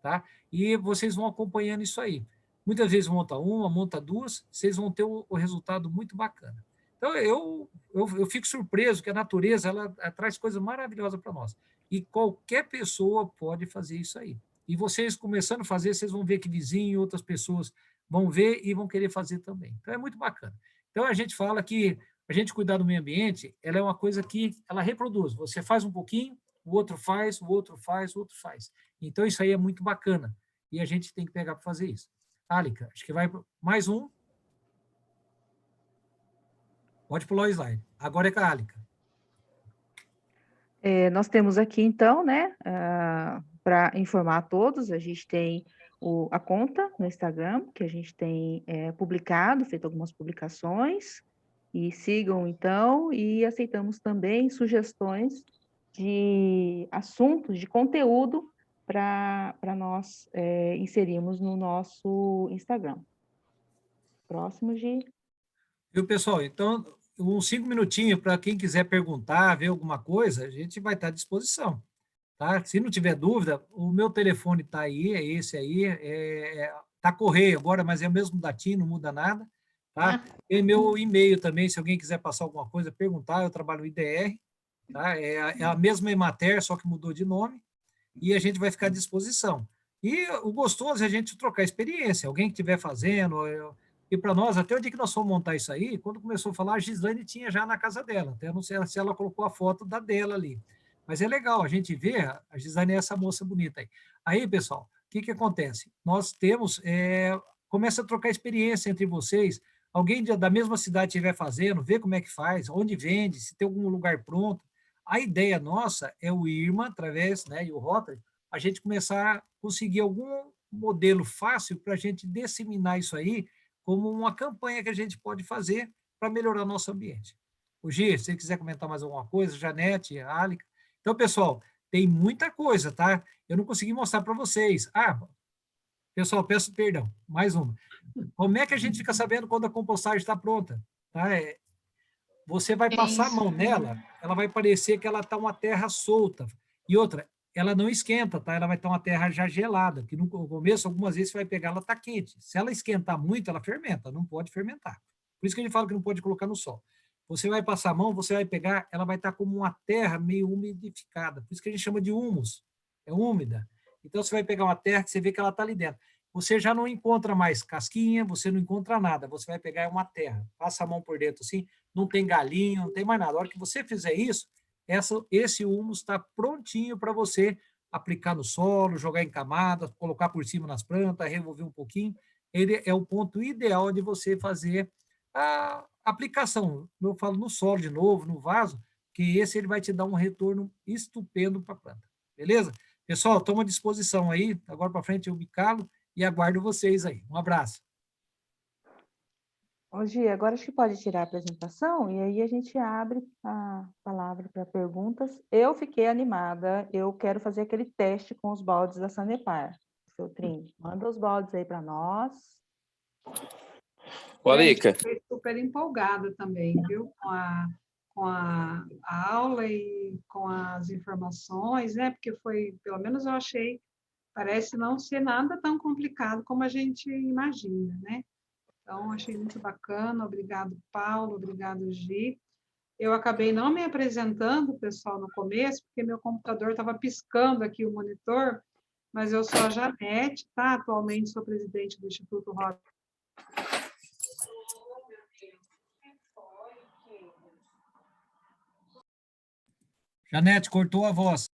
tá? E vocês vão acompanhando isso aí. Muitas vezes monta uma, monta duas, vocês vão ter o resultado muito bacana. Então, eu fico surpreso que a natureza ela traz coisas maravilhosas para nós. E qualquer pessoa pode fazer isso aí. E vocês começando a fazer, vocês vão ver que vizinho, outras pessoas vão ver e vão querer fazer também. Então, é muito bacana. Então, a gente fala que a gente cuidar do meio ambiente, ela é uma coisa que ela reproduz. Você faz um pouquinho, o outro faz, o outro faz, o outro faz. Então, isso aí é muito bacana. E a gente tem que pegar para fazer isso. Álica, acho que vai mais um. Pode pular o slide. Agora é com a Álica. Nós temos aqui, então, né, para informar a todos, a gente tem a conta no Instagram, que a gente tem publicado, feito algumas publicações, e sigam, então, e aceitamos também sugestões de assuntos, de conteúdo, para nós inserirmos no nosso Instagram. Próximo, Gi. Viu, pessoal? Então, uns 5 minutinhos para quem quiser perguntar, ver alguma coisa, a gente vai estar à disposição. Tá? Se não tiver dúvida, o meu telefone está aí, é esse aí, tá correio agora, mas é o mesmo da TIM, não muda nada. Tá? Tem meu e-mail também, se alguém quiser passar alguma coisa, perguntar, eu trabalho no IDR, tá? É a mesma Emater, só que mudou de nome, e a gente vai ficar à disposição. E o gostoso é a gente trocar experiência, alguém que estiver fazendo, e para nós, até o dia que nós fomos montar isso aí, quando começou a falar, a Gislaine tinha já na casa dela, até não sei se ela colocou a foto da dela ali. Mas é legal, a gente vê, a Gislaine é essa moça bonita aí. Aí, pessoal, o que acontece? Nós temos, começa a trocar experiência entre vocês, alguém da mesma cidade estiver fazendo, vê como é que faz, onde vende, se tem algum lugar pronto. A ideia nossa é o IRMA, através, né, e o Rotary, a gente começar a conseguir algum modelo fácil para a gente disseminar isso aí como uma campanha que a gente pode fazer para melhorar nosso ambiente. O Gi, se você quiser comentar mais alguma coisa, Janete, Álica. Então, pessoal, tem muita coisa, tá? Eu não consegui mostrar para vocês. Pessoal, peço perdão, mais uma. Como é que a gente fica sabendo quando a compostagem está pronta? Tá? Você vai passar a mão nela, ela vai parecer que ela está uma terra solta. E outra, ela não esquenta, tá? Ela vai estar uma terra já gelada, que no começo, algumas vezes, você vai pegar, ela está quente. Se ela esquentar muito, ela fermenta, não pode fermentar. Por isso que a gente fala que não pode colocar no sol. Você vai passar a mão, você vai pegar, ela vai estar como uma terra meio umidificada. Por isso que a gente chama de humus, é úmida. Então, você vai pegar uma terra que você vê que ela está ali dentro. Você já não encontra mais casquinha, você não encontra nada. Você vai pegar uma terra, passa a mão por dentro assim, não tem galinho, não tem mais nada. A hora que você fizer isso, esse humus está prontinho para você aplicar no solo, jogar em camadas, colocar por cima nas plantas, revolver um pouquinho. Ele é o ponto ideal de você fazer a aplicação. Eu falo no solo de novo, no vaso, que esse ele vai te dar um retorno estupendo para a planta. Beleza? Pessoal, estou à disposição aí. Agora para frente eu me calo e aguardo vocês aí. Um abraço. Gi, agora acho que pode tirar a apresentação e aí a gente abre a palavra para perguntas. Eu fiquei animada, eu quero fazer aquele teste com os baldes da Sanepar. Seu Trim, manda os baldes aí para nós. Alica. Estou super empolgada também, viu? Com a aula e com as informações, né? Porque foi, pelo menos eu achei, parece não ser nada tão complicado como a gente imagina, né? Então, achei muito bacana. Obrigado, Paulo. Obrigado, Gi. Eu acabei não me apresentando, pessoal, no começo, porque meu computador estava piscando aqui o monitor, mas eu sou a Janete, tá? Atualmente sou presidente do Instituto Rotary. Janete, cortou a voz.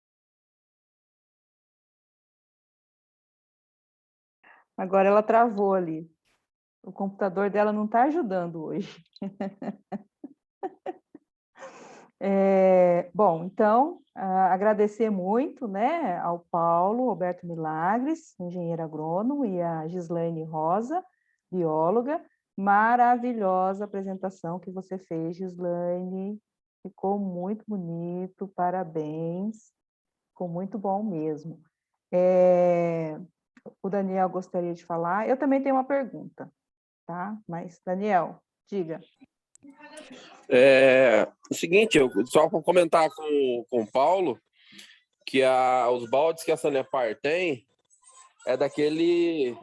Agora ela travou ali. O computador dela não está ajudando hoje. Bom, então, agradecer muito, né, ao Paulo Roberto Milagres, engenheiro agrônomo, e a Gislaine Rosa, bióloga. Maravilhosa apresentação que você fez, Gislaine. Ficou muito bonito, parabéns. Ficou muito bom mesmo. O Daniel gostaria de falar. Eu também tenho uma pergunta, tá? Mas, Daniel, diga. O seguinte, só para comentar com o Paulo, que os baldes que a Sanepar tem é daquele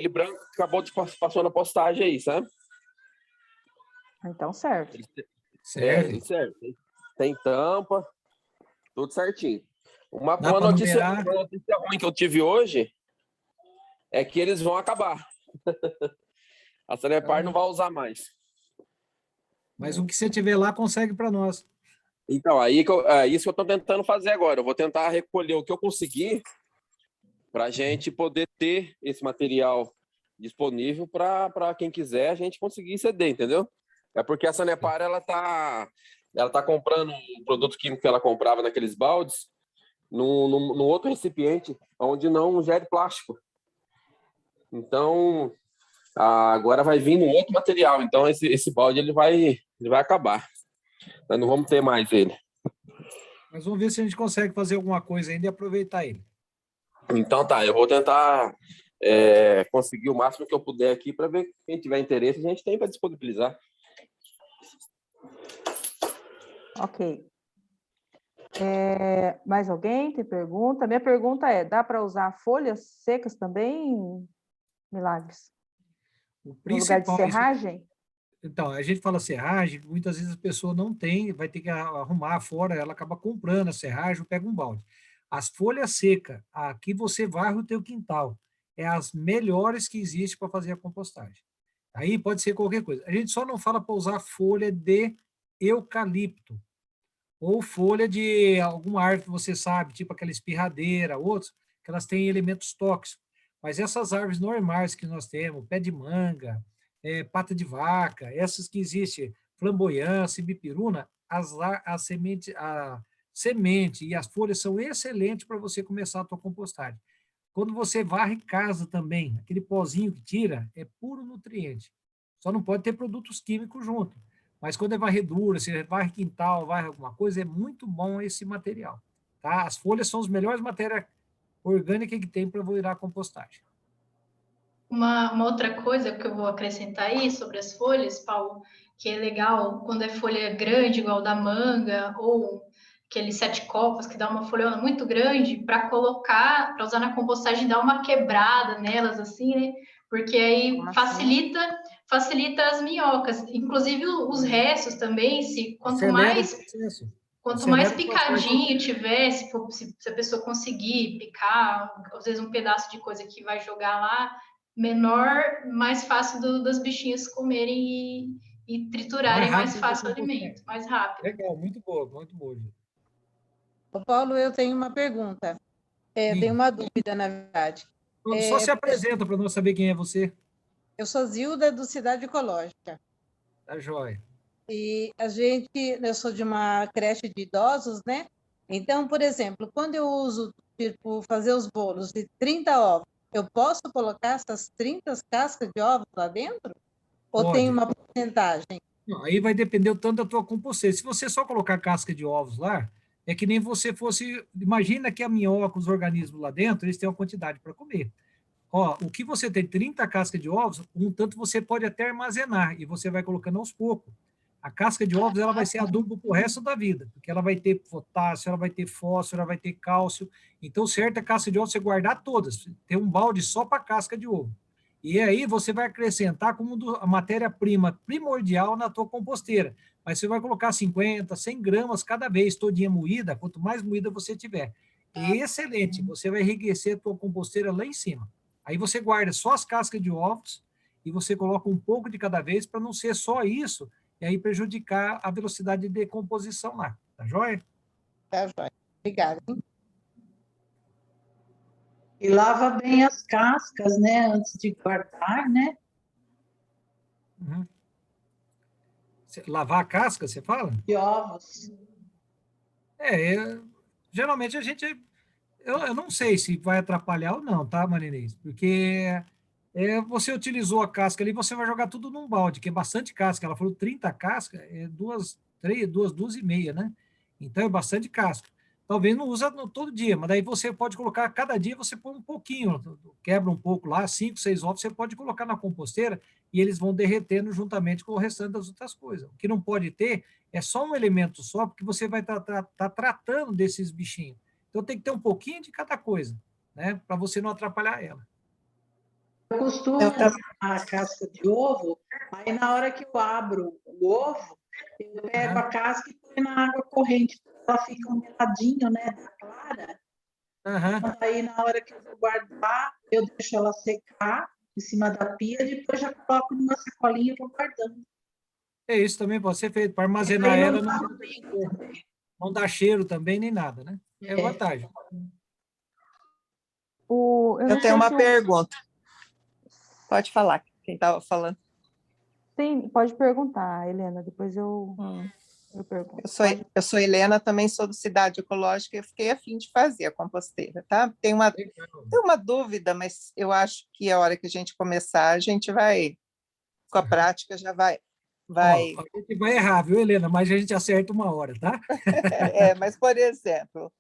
branco que acabou de passou na postagem aí, sabe? Então, certo. Serve. Serve. Tem tampa, tudo certinho. Uma Dá para numerar. Uma notícia ruim que eu tive hoje é que eles vão acabar. A Sanepar não vai usar mais. Mas o que você tiver lá, consegue para nós. Então, isso que eu estou tentando fazer agora. Eu vou tentar recolher o que eu conseguir para a gente poder ter esse material disponível para quem quiser a gente conseguir ceder, entendeu? É porque a Sanepar ela tá comprando um produto químico que ela comprava naqueles baldes num outro recipiente onde não gere plástico. Então, agora vai vir um outro material. Então, esse balde ele vai acabar. Nós não vamos ter mais ele. Mas vamos ver se a gente consegue fazer alguma coisa ainda e aproveitar ele. Então tá, eu vou tentar conseguir o máximo que eu puder aqui para ver quem tiver interesse, a gente tem para disponibilizar. Ok. Mais alguém tem pergunta? Minha pergunta dá para usar folhas secas também, Milagres? O No lugar de principal, serragem? então, a gente fala serragem, muitas vezes a pessoa não tem, vai ter que arrumar fora, ela acaba comprando a serragem ou pega um balde. As folhas secas, aqui você varre o teu quintal, é as melhores que existem para fazer a compostagem. Aí pode ser qualquer coisa. A gente só não fala para usar folha de eucalipto, ou folha de alguma árvore que você sabe, tipo aquela espirradeira, outros, que elas têm elementos tóxicos. Mas essas árvores normais que nós temos, pé de manga, pata de vaca, essas que existem, flamboyância, bipiruna, a semente e as folhas são excelentes para você começar a tua compostagem. Quando você varre casa também, aquele pozinho que tira é puro nutriente. Só não pode ter produtos químicos junto. Mas quando é varredura, se varre quintal, varre alguma coisa, é muito bom esse material. Tá? As folhas são as melhores matérias orgânicas que tem para virar compostagem. Uma outra coisa que eu vou acrescentar aí sobre as folhas, Paulo, que é legal quando é folha grande, igual da manga, ou aqueles 7 copos que dá uma folhona muito grande, para colocar, para usar na compostagem, dar uma quebrada nelas, assim, né? Porque aí facilita as minhocas. Inclusive os restos também, Acelera o processo. quanto mais picadinho tiver, se a pessoa conseguir picar, às vezes um pedaço de coisa que vai jogar lá, menor, mais fácil das bichinhas comerem e triturarem mais fácil o alimento, mais rápido. Legal, muito boa, muito boa. Ô, Paulo, eu tenho uma pergunta. Tenho uma dúvida, na verdade. Só se apresenta para nós saber quem é você. Eu sou Zilda, do Cidade Ecológica. Tá joia. E eu sou de uma creche de idosos, né? Então, por exemplo, quando eu uso, tipo, fazer os bolos de 30 ovos, eu posso colocar essas 30 cascas de ovos lá dentro? Ou Pode. tem uma porcentagem? Não, aí vai depender o tanto da tua composteira. Se você só colocar casca de ovos lá, é que nem você fosse... Imagina que a minhoca, os organismos lá dentro, eles têm uma quantidade para comer. Ó, o que você tem 30 cascas de ovos, um tanto você pode até armazenar, e você vai colocando aos poucos. A casca de ovos ela vai ser adubo para o resto da vida, porque ela vai ter potássio, ela vai ter fósforo, ela vai ter cálcio. Então, certo é casca de ovo você guardar todas, ter um balde só para casca de ovo. E aí você vai acrescentar como a matéria-prima primordial na tua composteira. Mas você vai colocar 50, 100 gramas cada vez, todinha moída, quanto mais moída você tiver. E excelente, você vai enriquecer a tua composteira lá em cima. Aí você guarda só as cascas de ovos e você coloca um pouco de cada vez para não ser só isso e aí prejudicar a velocidade de decomposição lá. Tá joia? Tá joia. Obrigada. E lava bem as cascas, né, antes de guardar, né? Uhum. Lavar a casca, você fala? De ovos. Geralmente a gente... Eu não sei se vai atrapalhar ou não, tá, Marinês? Porque você utilizou a casca ali, você vai jogar tudo num balde, que é bastante casca. Ela falou 30 cascas, duas dúzias e meia, né? Então é bastante casca. Talvez não usa todo dia, mas daí você pode colocar, cada dia você põe um pouquinho, quebra um pouco lá, 5, 6 ovos, você pode colocar na composteira e eles vão derretendo juntamente com o restante das outras coisas. O que não pode ter é só um elemento só, porque você vai estar tratando desses bichinhos. Então tem que ter um pouquinho de cada coisa, né? Para você não atrapalhar ela. Eu costumo usar a casca de ovo, aí na hora que eu abro o ovo, eu pego a casca e põe na água corrente, ela fica um meladinho, né, da clara. Aí na hora que eu vou guardar, eu deixo ela secar em cima da pia, depois já coloco numa sacolinha e vou guardando. Isso também pode ser feito, para armazenar ela, não, não dá cheiro também, nem nada, né? É vantagem. Eu tenho uma pergunta. Pode falar, quem estava falando. Sim, pode perguntar, Helena, depois eu pergunto. Eu sou Helena, também sou do Cidade Ecológica, eu fiquei a fim de fazer a composteira, tá? Tem uma dúvida, mas eu acho que a hora que a gente começar, a gente vai, com a prática, já vai... A gente vai errar, viu, Helena? Mas a gente acerta uma hora, tá? Mas, por exemplo,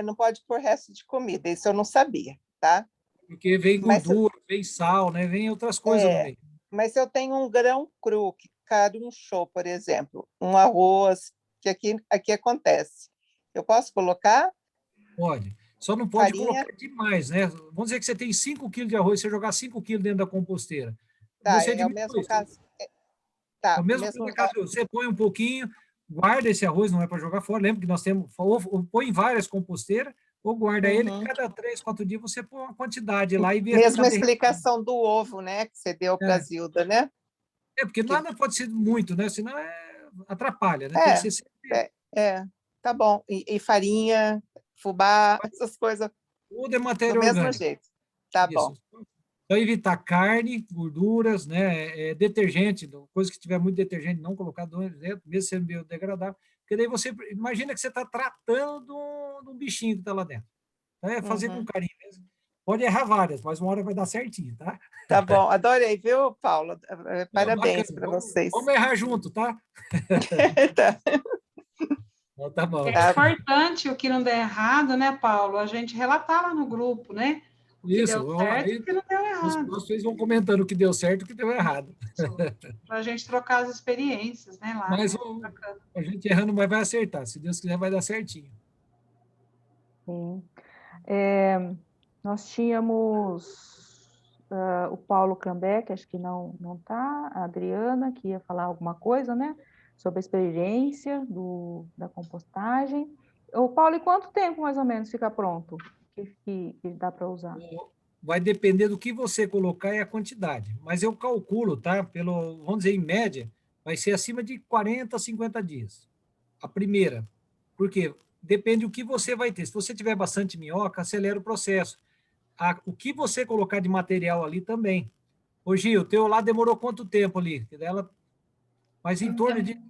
não pode pôr resto de comida, isso eu não sabia, tá? Porque vem gordura, vem sal, né? Vem outras coisas no meio. Mas eu tenho um grão cru, que carunchou, por exemplo, um arroz, que aqui acontece. Eu posso colocar? Pode. Só não pode farinha. Colocar demais, né? Vamos dizer que você tem 5 quilos de arroz, você jogar 5 quilos dentro da composteira. Tá, você é o mesmo caso. Tá, é o mesmo caso. Você põe um pouquinho, guarda esse arroz, não é para jogar fora. Lembra que nós temos, ou põe em várias composteiras, ou guarda ele, cada 3, 4 dias você põe uma quantidade lá e vê. Mesma explicação do ovo, né, que você deu para a Zilda, né? Porque nada pode ser muito, né? Senão atrapalha, né? Tem que ser sempre... Tá bom. E farinha, fubá, essas coisas. Tudo é matéria orgânica. Do mesmo jeito. Tá bom. Então, evitar carne, gorduras, né? Detergente, coisa que tiver muito detergente, não colocar dentro, mesmo sendo biodegradável, porque daí você imagina que você está tratando de um bichinho que está lá dentro. Então, fazer com carinho mesmo. Pode errar várias, mas uma hora vai dar certinho, tá? Tá bom, adorei, viu, Paulo? Parabéns para vocês. Vamos errar junto, tá? Tá. Então, tá bom. É importante o que não der errado, né, Paulo? A gente relatar lá no grupo, né? O que Isso, deu certo e o que não deu errado. Vocês vão comentando o que deu certo e o que deu errado. Para a gente trocar as experiências, né? Lá, mas a gente errando, mas vai acertar. Se Deus quiser, vai dar certinho. Sim. Nós tínhamos o Paulo Cambeck, acho que não está, a Adriana, que ia falar alguma coisa, né? Sobre a experiência da compostagem. O Paulo, e quanto tempo, mais ou menos, fica pronto? Que dá para usar? Vai depender do que você colocar e a quantidade. Mas eu calculo, tá? Vamos dizer, em média, vai ser acima de 40, 50 dias. A primeira. Por quê? Depende do que você vai ter. Se você tiver bastante minhoca, acelera o processo. O que você colocar de material ali também. Ô, Gil, o teu lá demorou quanto tempo ali? Mas em torno de...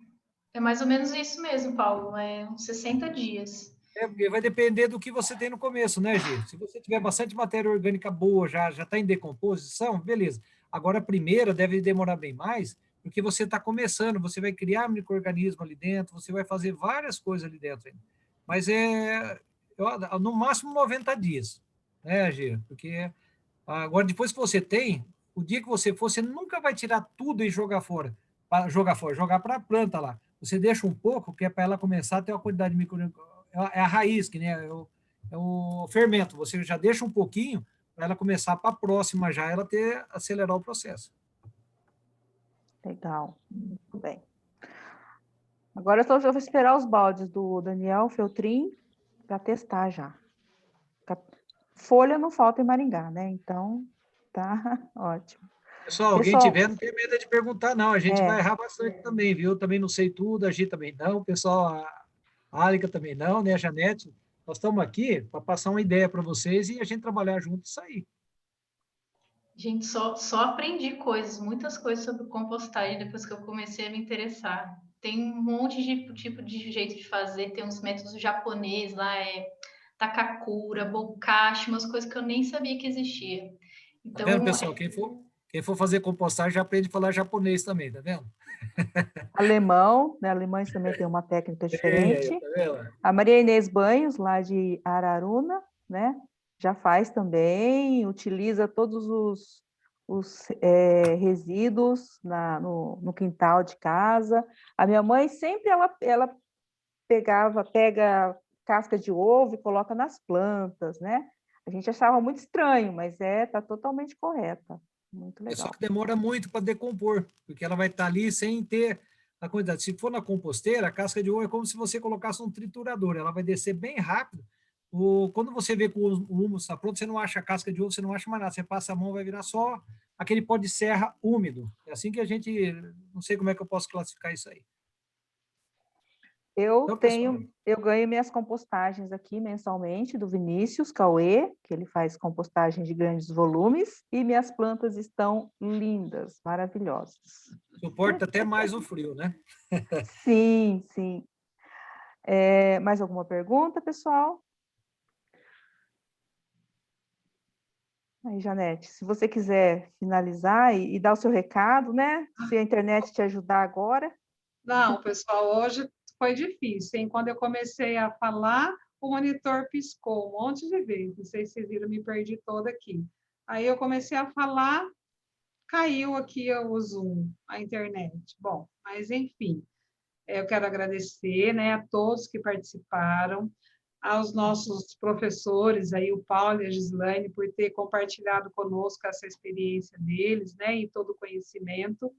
É mais ou menos isso mesmo, Paulo. Uns 60 dias. Porque vai depender do que você tem no começo, né, Gil? Se você tiver bastante matéria orgânica boa, já está em decomposição, beleza. Agora, a primeira deve demorar bem mais, porque você está começando, você vai criar micro-organismo ali dentro, você vai fazer várias coisas ali dentro ainda. Mas no máximo 90 dias, né, Gil? Porque agora, depois que você tem, o dia que você for, você nunca vai tirar tudo e jogar fora. Jogar para a planta lá. Você deixa um pouco, que é para ela começar a ter uma quantidade de micro-organismos. É a raiz, que né, é o fermento. Você já deixa um pouquinho para ela começar para a próxima já, ela acelerar o processo. Legal, muito bem. Agora eu vou esperar os baldes do Daniel Feltrin para testar já. Folha não falta em Maringá, né? Então, tá ótimo. Pessoal, alguém tiver, não tem medo de perguntar, não. A gente vai errar bastante também, viu? Eu também não sei tudo, a Gi também não, o pessoal... A Álica também não, né, a Janete? Nós estamos aqui para passar uma ideia para vocês e a gente trabalhar junto e sair. Gente, só aprendi coisas, muitas coisas sobre compostagem depois que eu comecei a me interessar. Tem um monte de tipo de jeito de fazer, tem uns métodos japoneses lá, takakura, bokashi, umas coisas que eu nem sabia que existia. Tá vendo, Então, pessoal? Quem for fazer compostagem já aprende a falar japonês também, tá vendo? Alemão, né? Alemães também tem uma técnica diferente. Tá vendo? A Maria Inês Banhos, lá de Araruna, né? Já faz também, utiliza todos os resíduos no quintal de casa. A minha mãe sempre ela pega casca de ovo e coloca nas plantas, né? A gente achava muito estranho, mas tá totalmente correta. Muito É só legal. que demora muito para decompor, porque ela vai estar ali sem ter a quantidade. Se for na composteira, a casca de ovo é como se você colocasse um triturador, ela vai descer bem rápido. Quando você vê que o humus está pronto, você não acha a casca de ovo, você não acha mais nada. Você passa a mão, vai virar só aquele pó de serra úmido. É assim que a gente, não sei como é que eu posso classificar isso aí. Então, pessoal, Eu ganho minhas compostagens aqui mensalmente do Vinícius Cauê, que ele faz compostagem de grandes volumes, e minhas plantas estão lindas, maravilhosas. suporta até mais o frio, né? Sim, sim. Mais alguma pergunta, pessoal? Aí, Janete, se você quiser finalizar e dar o seu recado, né? Se a internet te ajudar agora. Não, pessoal, hoje foi difícil, hein? Quando eu comecei a falar, o monitor piscou um monte de vezes. Não sei se vocês viram, me perdi toda aqui. Aí eu comecei a falar, caiu aqui o Zoom, a internet. Bom, mas enfim, eu quero agradecer, né, a todos que participaram, aos nossos professores, aí o Paulo e a Gislaine, por ter compartilhado conosco essa experiência deles, né, e todo o conhecimento.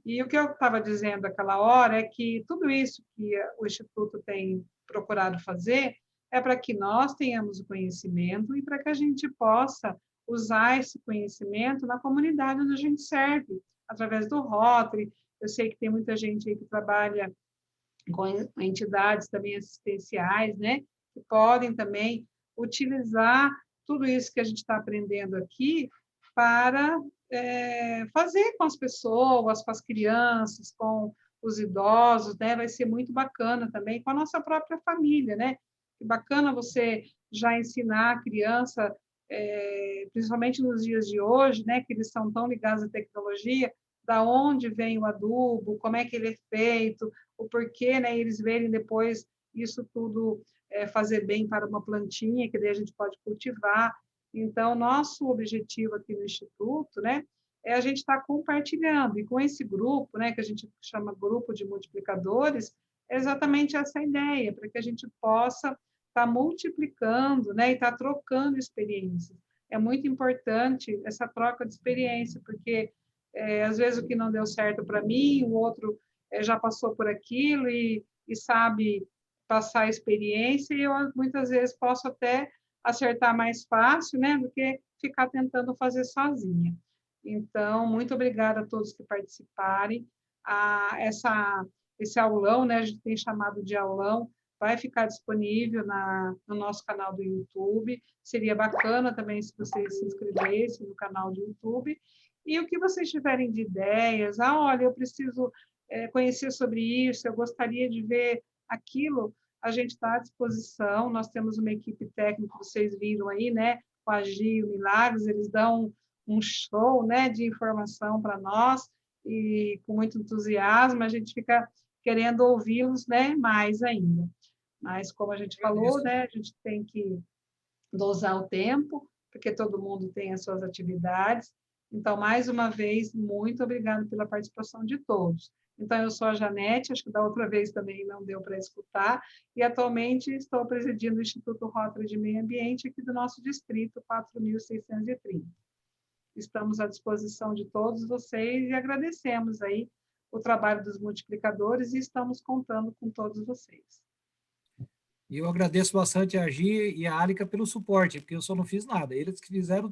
E o que eu estava dizendo aquela hora é que tudo isso que o Instituto tem procurado fazer é para que nós tenhamos o conhecimento e para que a gente possa usar esse conhecimento na comunidade onde a gente serve, através do Rotary. Eu sei que tem muita gente aí que trabalha com entidades também assistenciais, né, que podem também utilizar tudo isso que a gente está aprendendo aqui para fazer com as pessoas, com as crianças, com os idosos, né? Vai ser muito bacana também com a nossa própria família, né? Que bacana você já ensinar a criança, principalmente nos dias de hoje, né? Que eles são tão ligados à tecnologia, da onde vem o adubo, como é que ele é feito, o porquê, né? Eles verem depois isso tudo fazer bem para uma plantinha, que daí a gente pode cultivar. Então, nosso objetivo aqui no Instituto, né, é a gente estar compartilhando, e com esse grupo, né, que a gente chama grupo de multiplicadores, é exatamente essa ideia, para que a gente possa estar multiplicando, né, e estar trocando experiências. É muito importante essa troca de experiência, porque às vezes o que não deu certo para mim, o outro já passou por aquilo e sabe passar a experiência, e eu muitas vezes posso até acertar mais fácil, né, do que ficar tentando fazer sozinha. Então, muito obrigada a todos que participarem. Esse aulão, né, a gente tem chamado de aulão, vai ficar disponível no nosso canal do YouTube. Seria bacana também se vocês se inscrevessem no canal do YouTube. E o que vocês tiverem de ideias, olha, eu preciso conhecer sobre isso, eu gostaria de ver aquilo, a gente está à disposição, nós temos uma equipe técnica, vocês viram aí, né, com a Gil, Milagres, eles dão um show, né, de informação para nós, e com muito entusiasmo, a gente fica querendo ouvi-los, né, mais ainda. Mas, como a gente falou, né, a gente tem que dosar o tempo, porque todo mundo tem as suas atividades. Então, mais uma vez, muito obrigada pela participação de todos. Então, eu sou a Janete, acho que da outra vez também não deu para escutar, e atualmente estou presidindo o Instituto Rotary de Meio Ambiente aqui do nosso distrito 4.630. Estamos à disposição de todos vocês e agradecemos aí o trabalho dos multiplicadores e estamos contando com todos vocês. E eu agradeço bastante a Gi e a Álica pelo suporte, porque eu só não fiz nada, eles que fizeram